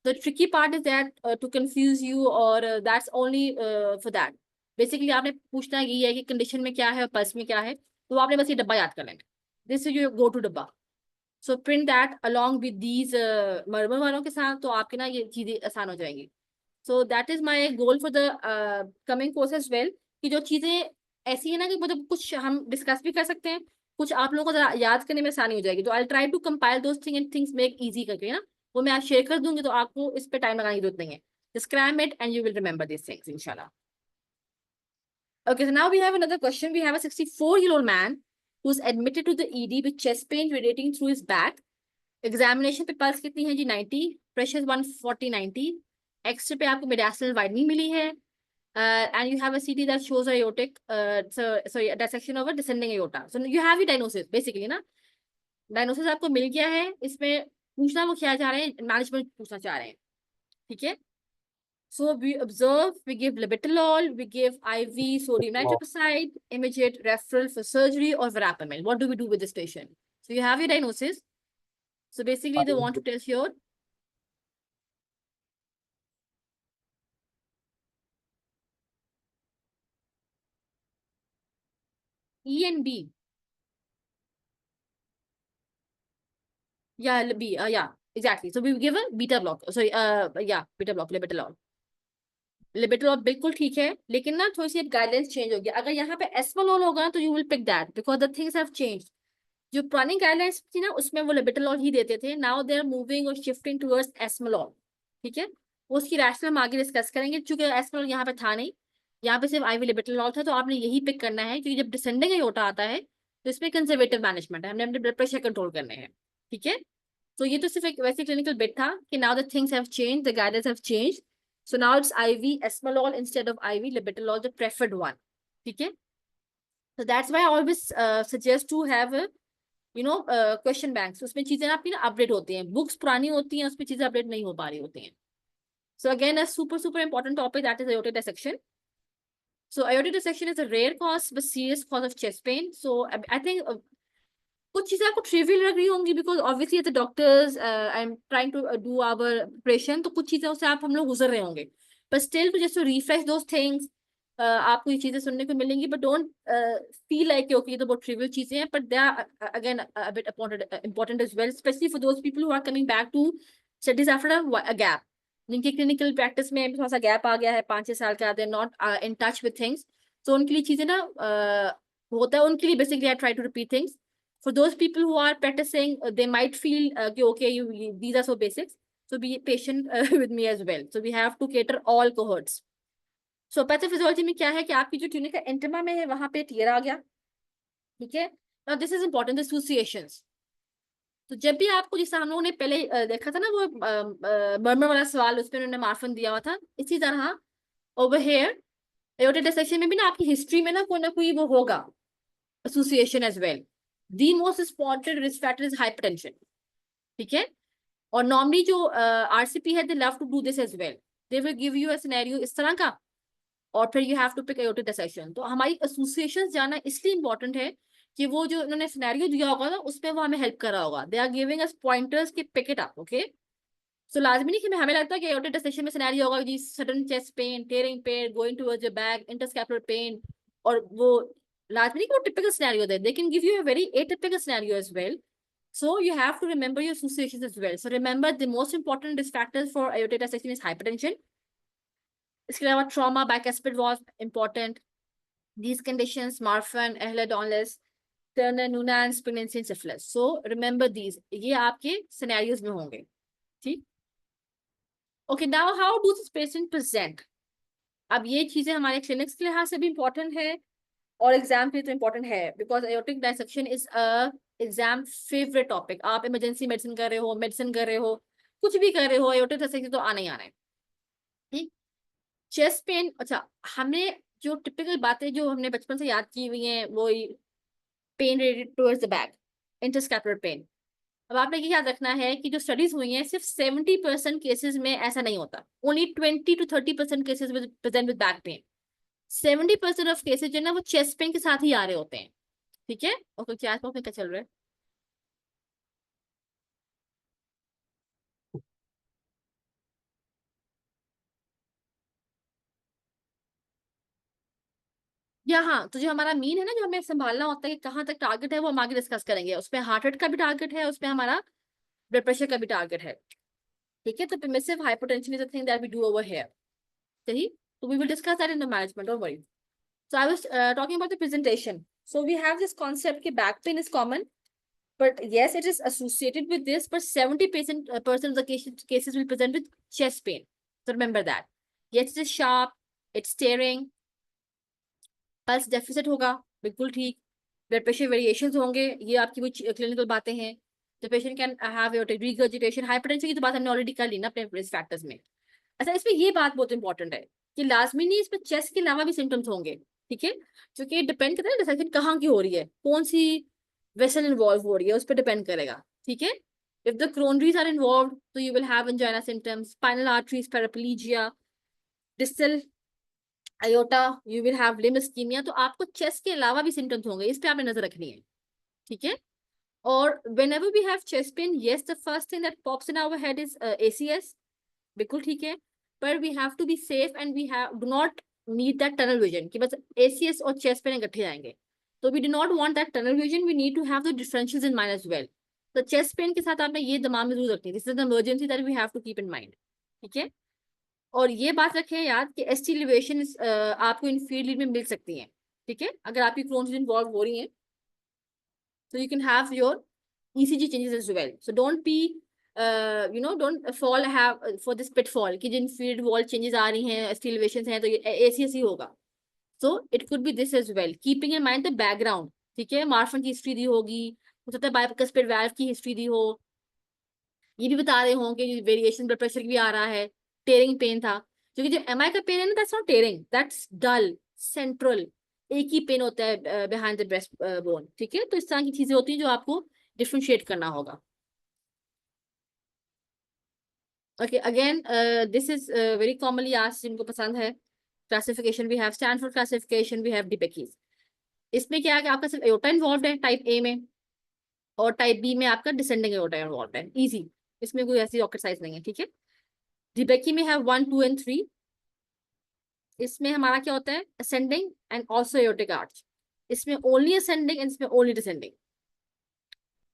A: The tricky part is that to confuse you, और that's only for that. Basically आपने पूछना यही है कि कंडीशन में क्या है और पल्स में क्या है, तो आपने बस ये डब्बा याद कर लेना, this is your go to डब्बा। So print that along with these murmur वालों के साथ, तो आपके ना ये चीजें आसान हो जाएंगी। So that is my goal for the coming course as well, कि जो चीजें ऐसी है ना कि मतलब कुछ हम डिस्कस भी कर सकते हैं, कुछ आप लोगों को जरा याद करने में आसानी हो जाएगी। तो I try to compile those thing and things make easy करके ना, वो मैं आज शेयर कर दूंगी, तो आपको इस पे टाइम लगाने की जरूरत नहीं है, just cram it and you will remember this things इंशाल्लाह। Okay, so now we have another question. We have a 64-year-old man who's admitted to the ED with chest pain radiating through his back. Examination पे pulse कितनी है जी 90, pressure 140/90, x ray पे आपको mediastinal widening मिली है, and you have a CT that shows aortic, sorry, dissection of a descending aorta. So you have your diagnosis basically ना, diagnosis आपको मिल गया है, इसमें पूछना वो क्या चाह रहे हैं, मैनेजमेंट पूछना चाह रहे हैं, ठीक है। So we observe, we give labetalol, we give IV sodium nitroprusside, immediate referral for surgery or verapamil. What do we do with this patient? So you have your diagnosis. So basically they want to test your E and B. Yeah, B, yeah, exactly. So we give a beta block, sorry, yeah, beta block, labetalol. लिबिटोल बिल्कुल ठीक है, लेकिन ना थोड़ी सी guidelines change होगी। अगर यहाँ पे एस्मोलॉल होगा तो you will pick that because the things have changed. जो पुरानी गाइडलाइंस थी ना उसमें वो लिबिटोल ही देते थे, नाउ दे आर मूविंग और शिफ्टिंग टुवर्ड्स एस्मोलॉल, ठीक है। उसकी रैशनल हम आगे डिस्कस करेंगे, क्योंकि एस्मोलॉल यहाँ पे था नहीं, यहाँ पे सिर्फ आईवी लिबिटोल था, तो आपने यही पिक करना है, क्योंकि जब डिसेंडिंग एओर्टा आता है तो इसमें कंजर्वेटिव मैनेजमेंट है, हमने अपने ब्लड प्रेशर कंट्रोल करने हैं, ठीक है। तो ये तो सिर्फ एक वैसे क्लिनिकल बिट था कि now the things have changed, the guidelines have changed, so now it's IV esmolol instead of IV labetalol, the preferred one, ठीक है। So that's why I always suggest to have a question banks, उसमें चीजें आपकी ना update होती हैं, books पुरानी होती हैं, उसमें चीजें अपडेट नहीं हो पा रही होती हैं। So again a super important topic, that is aortic dissection. So aortic dissection is a rare cause but serious cause of chest pain. So I think कुछ चीजें आपको ट्रिवियल लग रही होंगी, because obviously as a doctors I am trying to do our operation, तो कुछ चीजें से आप हम लोग गुजर रहे होंगे, but still to just refresh those things, आपको ये चीजें सुनने को मिलेंगी, but don't feel like okay ये तो बहुत ट्रिवियल चीजें हैं, but they are again a bit important as well, especially for those people who are coming back to studies after a gap, जिनकी क्लिनिकल प्रैक्टिस में थोड़ा सा गैप आ गया है 5-6 साल का, they are not in touch with things, तो उनके लिए चीजें ना होता है, उनके लिए basically I try to repeat things. For those people who are practicing, they might feel okay, these are so basics. So be patient with me as well. So we have to cater all cohorts. So pathophysiology में क्या है कि आपकी जो tunica intima में है वहां पे tear आ गया, ठीक है। Now this is important, the associations. तो जब भी आपको, जिस हम लोगों ने पहले देखा था ना वो मर्मर वाला सवाल, उसमें उन्होंने मार्फन दिया हुआ था, इसी तरह over here aortic dissection में भी ना आपकी हिस्ट्री में ना कोई वो होगा association as well. The most important risk factor is hypertension, ठीक है। और नॉर्मली जो RCP है, they love to do this as well. They will give you a scenario इस तरह का, और फिर you have to pick aortic dissection. तो हमारी एसोसिएशन जाना इसलिए इंपॉर्टेंट है कि वो जो उन्होंने सिनेरियो दिया होगा ना उसपे वो हमें हेल्प कर रहा होगा। They are giving us pointers कि pick it up, okay. So लाजमी नहीं कि हमें लगता है कि एयोटिक डिसेक्शन में सिनेरियो होगा जी sudden chest pain, tearing pain, going towards your back, interscapular pain, और वो लाजमी नहीं कि वो टिपिकल सिनेरियो दे, they can give you a very atypical scenario as well. So you have to remember your associations as well. So remember the most important risk factors for aortic dissection is hypertension. इसके अलावा trauma, bicuspid valve important. These conditions, Marfan, Ehlers-Danlos, Turner, Noonan, pregnancy, and syphilis. So remember these. ये आपके scenarios में होंगे, ठीक? Okay, now how do this patient present? अब ये चीजें हमारे clinics के लिहाज से भी important है और एग्जाम के लिए तो इम्पोर्टेंट है, because aortic dissection is a exam favourite topic. आप इमरजेंसी मेडिसिन कर रहे हो, मेडिसिन कर रहे हो, कुछ भी कर रहे हो, एयोटिक डायसेक्शन तो आना ही आना है, ठीक. चेस्ट पेन, अच्छा हमने जो टिपिकल बातें जो हमने बचपन से याद की हुई हैं वो pain related towards the back, interscapular pain. अब आपने ये याद रखना है कि जो स्टडीज हुई हैं सिर्फ 70% केसेस में ऐसा नहीं होता. Only 20 to 30% cases with present with back pain. 70% of cases जो है ना वो चेस्ट पेन के साथ ही आ रहे होते हैं, ठीक है. ओके, क्या आसपास में क्या चल रहा है? या हाँ, तो जो हमारा मीन है ना, जो हमें संभालना होता है कि कहाँ तक टारगेट है, वो हम आगे डिस्कस करेंगे. उसपे हार्ट रेट का भी टारगेट है, उसपे हमारा ब्लड प्रेशर का भी टारगेट है, ठीक है. तो permissive hypertension is a thing that we do over here, सही. तो we will discuss that in the management, don't worry. So I was talking about the presentation. So we have this concept that back pain is common, but yes, it is associated with this. But 70% of the cases will present with chest pain. So remember that. Yes, it is sharp. It's tearing. Pulse deficit होगा, बिल्कुल ठीक. Blood pressure variations होंगे, ये आपकी कुछ clinical बातें हैं. The patient can have aortic regurgitation. Hypertension की तो बात हमने already कर ली ना अपने risk factors में. अच्छा, इसमें ये बात बहुत इंपॉर्टेंट है कि लाजमी नहीं इसमें चेस्ट के अलावा भी सिम्टम्स होंगे, ठीक है. क्योंकि डिपेंड करता है डिसेक्शन कहाँ की हो रही है, कौन सी वेसल इन्वॉल्व हो रही है, उस पर डिपेंड करेगा, ठीक है. If the coronaries are involve तो you will have angina symptoms, spinal arteries, paraplegia, distal aorta, you will have limb ischaemia. तो आपको चेस्ट के अलावा भी सिम्टम्स होंगे, इस पे आपने नजर रखनी है, ठीक है. और whenever we have chest pain, yes, the first thing that pops in our head is ACS, बिल्कुल ठीक है. पर we have to be safe and we have do not need that tunnel vision कि बस एसीएस और chest pain इकट्ठे आएंगे. तो we do not want that tunnel vision, we need to have the differentials in mind as well. तो chest pain के साथ आपने ये दिमाग में जरूर रखनी है, this is the emergency that we have to keep in mind, ठीक है. और ये बात रखें याद कि एसटी एलिवेशन आपको इनफील्ड में मिल सकती है, ठीक है. अगर आपकी क्रोन्स इन्वॉल्व हो रही है तो you can have your ECG changes as well. So don't be don't fall have for this pitfall कि जिन field wall changes आ रही हैं, ST elevations हैं, तो ये ACS ही होगा. So it could be this as well. Keeping in mind the background, ठीक है. Marfan की हिस्ट्री दी होगी, हो सकता है बाइकुस्पिड वाल्व की हिस्ट्री दी हो, ये भी बता रहे होंगे कि वेरिएशन ब्लड प्रेशर भी आ रहा है, टेयरिंग पेन था. क्योंकि जो MI का पेन है ना, that's not tearing, that's dull central, एक ही पेन होता है बिहाइंड द ब्रेस्ट बोन, ठीक है. तो इस तरह की चीजें होती हैं जो आपको डिफरेंशिएट करना होगा. Okay, again, this is very commonly asked, जिनको पसंद है. Classification we have Stanford classification, we have DeBakey's. इसमें क्या है कि आपका सिर्फ aorta involved है टाइप A में, और टाइप B में आपका डिसेंडिंग aorta involved है. इजी, इसमें कोई ऐसी रॉकेट साइंस नहीं है, ठीक है. DeBakey में है 1, 2 and 3. इसमें हमारा क्या होता है, ascending and also aortic arch. इसमें only ascending and इसमें only descending.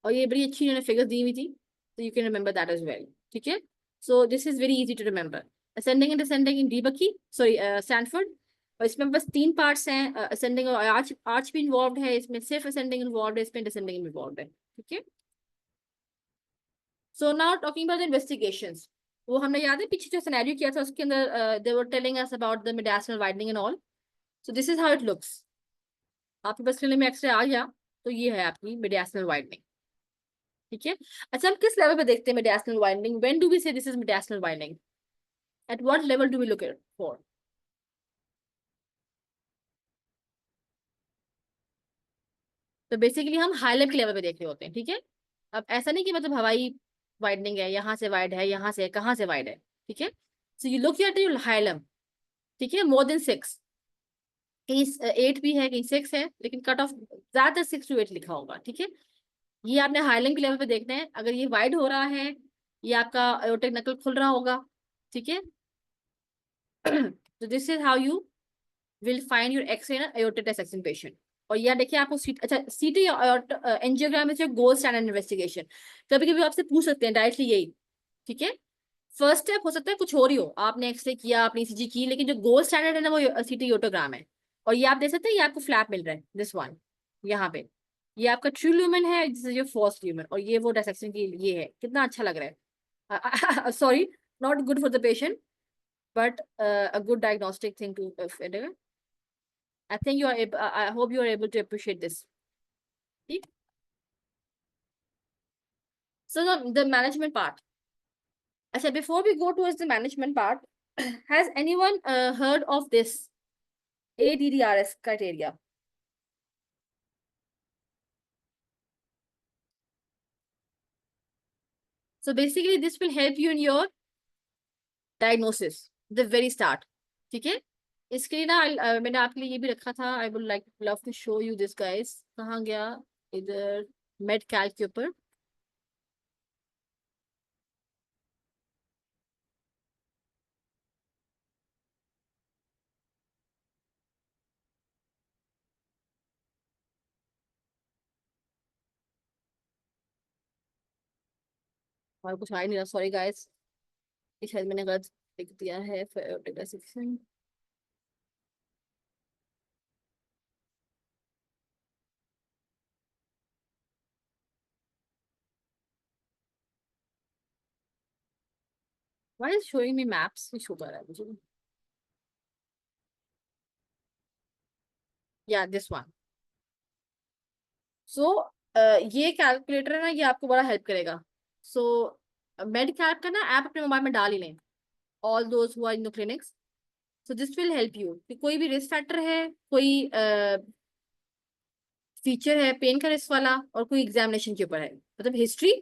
A: और ये बड़ी अच्छी इन्होंने फिगर्स दी हुई थी, so you can remember that as well, ठीक है. So this is very easy to remember. Ascending and descending in DeBakey, sorry, Stanford. और इसमें बस 3 parts हैं, ascending और arch भी involved है, इसमें सिर्फ ascending involved है, इसमें descending involved है, ठीक है. So now talking about the investigations. वो हमने याद है पीछे जो सिनेरियो किया था उसके अंदर they were telling us about the mediastinal widening and all. So this is how it looks. आपके पास क्लिनिक में एक्सरे आ गया तो ये है आपकी mediastinal widening, ठीक है. अच्छा, हम किस लेवल पे देखते हैं mediastinal widening? When do we say this is mediastinal widening? At what level do we look at for? तो बेसिकली हम हाइलम के लेवल पे देख रहे होते हैं, ठीक है. अब ऐसा नहीं कि मतलब हवाई वाइडनिंग है, यहाँ से वाइड है, यहाँ से कहाँ से वाइड है, ठीक है. So you look at your hilum, ठीक है, मोर देन 6. कहीं 8 भी है, कहीं 6 है, लेकिन कट ऑफ ज्यादातर 6 to 8 लिखा होगा, ठीक है। ये आपने हाइलैंड के लेवल पे देखना है, अगर ये वाइड हो रहा है, ये आपका aortic नकल खुल रहा होगा, ठीक है। तो this is how you will find your X-ray in aortic dissection patient। और यहाँ देखिए आपको अच्छा CT angiogram is gold standard investigation. कभी कभी आपसे पूछ सकते हैं डायरेक्टली यही, ठीक है। फर्स्ट स्टेप हो सकता है कुछ और ही हो, आपने एक्सरे किया, आपने ईसीजी की, लेकिन जो गोल्ड स्टैंडर्ड है ना वो सीटी योटोग्राम है। और ये आप देख सकते हैं, ये आपको फ्लैप मिल रहा है, दिस वन यहाँ पे, ये आपका ट्रू ल्यूमेन है, this is your first lumen, और ये वो डायसेक्शन की ये है। कितना अच्छा लग रहा है। Sorry, not good for the patient, but a good diagnostic thing to I think you are able, I hope you are able to appreciate this. ठीक? So the management part. अच्छा, before we go towards the management part, has anyone heard of this ADDRS criteria? So basically this will help you in your diagnosis, the very start. ठीक है? इसके लिए ना मैंने आपके लिए ये भी रखा था, I would like love to show you this guys. कहाँ गया? इधर मेड कैल्क के ऊपर। और कुछ आ ही नहीं रहा, सॉरी गाइस, शायद मैंने गलत लिख दिया है section. Why is showing me maps? ये शो कर रहा है मुझे। Yeah, this one. So ये कैलकुलेटर है ना, ये आपको बड़ा हेल्प करेगा। सो मेड कैल्क का ना ऐप अपने मोबाइल में डाल ही लें, all those who are in the clinics. So this will help you कि कोई भी रिस्क फैक्टर है, कोई फीचर है पेन का रिस्क वाला, और कोई एग्जामिनेशन के ऊपर है, मतलब हिस्ट्री,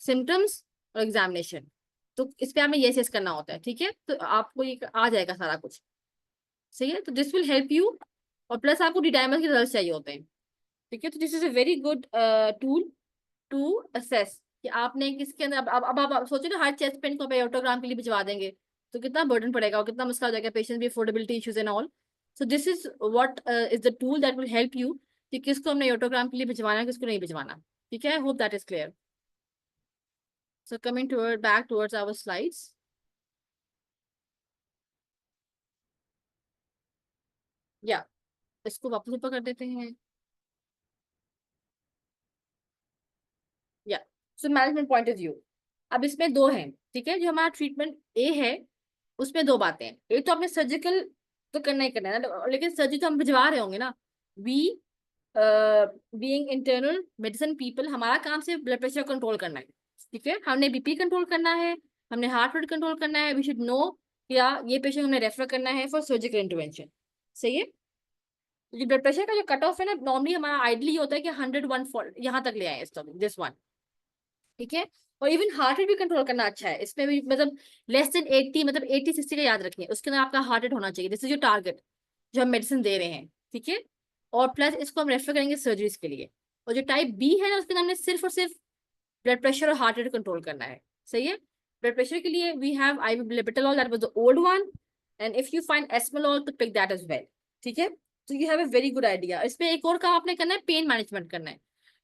A: सिम्टम्स और एग्जामिनेशन, तो इस पे हमें ये करना होता है, ठीक है। तो आपको ये आ जाएगा सारा कुछ, सही है। तो दिस विल हेल्प यू, और प्लस आपको डी डायमर के रिजल्ट चाहिए होते हैं, ठीक है। तो this is a very good tool to assess कि आपने किसके अंदर, अब आप सोचो ना, हर चेस्ट पेन को आप एओर्टोग्राम के लिए भिजवा देंगे तो कितना बर्डन पड़ेगा और कितना मुश्किल हो जाएगा, पेशेंट भी affordability issues and all. So this is what is the tool that will help you कि किसको हमने एओर्टोग्राम के लिए भिजवाना है, किसको नहीं भिजवाना, ठीक है। I hope that is clear. So coming toward back towards our slides, या इसको वापस ऊपर कर देते हैं, या so management point of view. अब इसमें दो हैं, ठीक है। जो हमारा ट्रीटमेंट ए है उसमें दो बातें हैं। एक तो आपने सर्जिकल तो करना ही करना है ना, लेकिन सर्जरी तो हम भिजवा रहे होंगे ना। We being internal medicine people, हमारा काम सिर्फ ब्लड प्रेशर कंट्रोल करना है, ठीक है। हमने बीपी कंट्रोल करना है, हमने हार्ट रेट कंट्रोल करना है। वी शुड नो या ये पेशेंट हमने रेफर करना है फॉर सर्जिकल इंटरवेंशन, सही है। तो जो ब्लड प्रेशर का जो कट ऑफ है ना, नॉर्मली हमारा आइडली होता है कि 101 यहाँ तक ले आए, दिस वन, ठीक है। और इवन हार्ट रेट भी कंट्रोल करना अच्छा है इसमें भी, मतलब लेस देन 80, मतलब 80-60 का याद रखिए, उसके अंदर आपका हार्ट रेट होना चाहिए। दिस इज योर टारगेट जो हम मेडिसिन दे रहे हैं, ठीक है। और प्लस इसको हम रेफर करेंगे सर्जरीज के लिए। और जो टाइप बी है ना, उसके अंदर हमने सिर्फ और सिर्फ ब्लड प्रेशर और हार्ट रेट कंट्रोल करना है, सही है। ब्लड प्रेशर के लिए we have ibuprofen, that was the old one, and if you find esmolol तो पिक दैट एज वेल, ठीक है। तो you have a very good idea. इसमें एक और काम आपने करना है, पेन मैनेजमेंट करना है,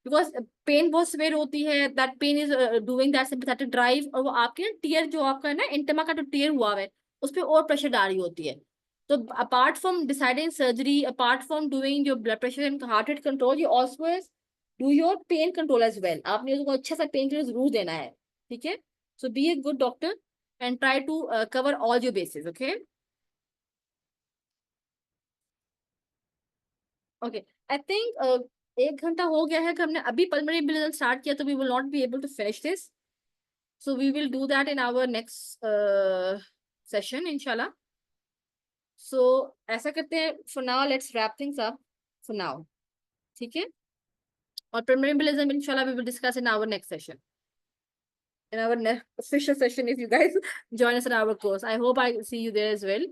A: बिकॉज पेन बहुत सिवियर होती है, that pain is doing that sympathetic drive, और वो आपके टीयर जो आपका है ना, इंटमा का जो टीयर हुआ है उस पर और प्रेशर डाल रही होती है। तो apart from deciding surgery, apart from doing your blood pressure and heart rate control, you also do your pain control as well. आपने उसको अच्छा सा पेन किलर जरूर देना है, ठीक है। So be a good doctor and try to cover all your bases, okay. Okay, I think 1 घंटा हो गया है कि हमने अभी पल्मोनरी एम्बोलिज्म स्टार्ट किया, तो we will not be able to finish this, so we will do that in our next session इंशाल्लाह। सो ऐसा करते हैं, for now let's wrap things up for now, ठीक है। और पल्मोनरी एम्बोलिज्म इंशाल्लाह we will discuss in our next session, in our official session, if you guys join us in our course. I hope I see you there as well.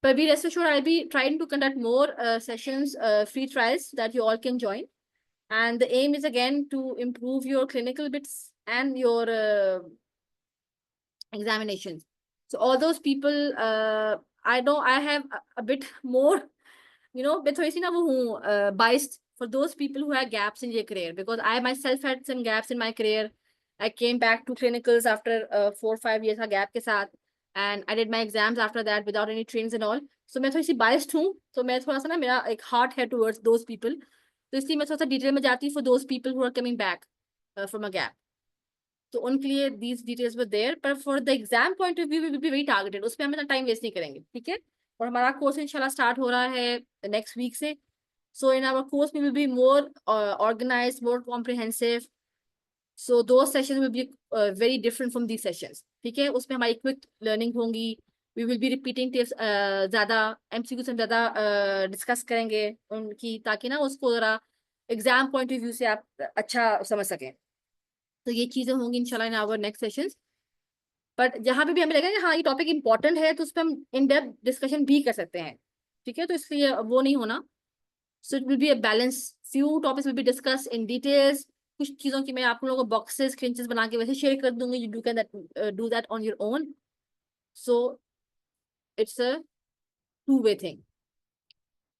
A: But be rest assured, I'll be trying to conduct more sessions, free trials that you all can join. And the aim is again to improve your clinical bits and your examinations. So all those people, I know I have a bit more, मैं थोड़ी सी ना वो हूँ biased for those people who have gaps in their career, because I myself had some gaps in my career. I came back to clinicals after 4 or 5 years का gap के साथ, and I did my exams after that without any trainings and all. So मैं थोड़ी सी biased हूँ, तो मैं थोड़ा सा ना मेरा एक heart है towards those people. तो इसलिए मैं थोड़ा सा detail में जाती हूँ for those people who are coming back from a gap. तो उनके लिए these details were there, but for the exam point of view we will be very targeted. उसमें हम इतना time waste नहीं करेंगे, ठीक है? और हमारा course इंशाल्लाह start हो रहा है next week से. So in our course we will be more organized, more comprehensive. So those sessions will be very different from these sessions. ठीक है? उसमें हमारी quick learning होंगी. We will be repeating tips ज़्यादा MCQ से हम ज़्यादा discuss करेंगे उनकी, ताकि ना उसको ज़रा exam point of view से आप अच्छा समझ सकें. तो ये चीजें होंगी इंशाल्लाह in our next sessions. But जहाँ पे भी हमें लगेगा हाँ ये टॉपिक इंपॉर्टेंट है तो उस पर हम इन डेप्थ डिस्कशन भी कर सकते हैं, ठीक है? तो इसलिए वो नहीं होना. So it will be a balance. Few topics will be discuss in details. कुछ चीजों की मैं आप लोगों को बॉक्सेस क्रिंचेस बना के वैसे शेयर कर दूंगी. You can do that on your own. So it's a two-way thing.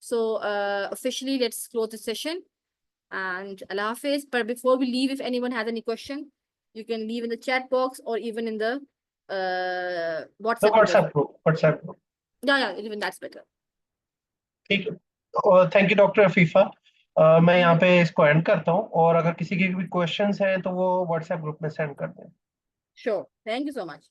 A: So officially let's close the session. And Allah Hafiz. But before we leave, if anyone has any question, you can leave in the chat box or even in the
E: The
A: WhatsApp.
E: WhatsApp group. WhatsApp group.
A: Yeah, even that's better.
E: ठीक है. और thank you doctor Afifa. मैं यहाँ पे इसको and करता हूँ, और अगर किसी के भी क्वेश्चंस हैं तो वो WhatsApp ग्रुप में सेंड कर दें.
A: Sure. Thank you so much.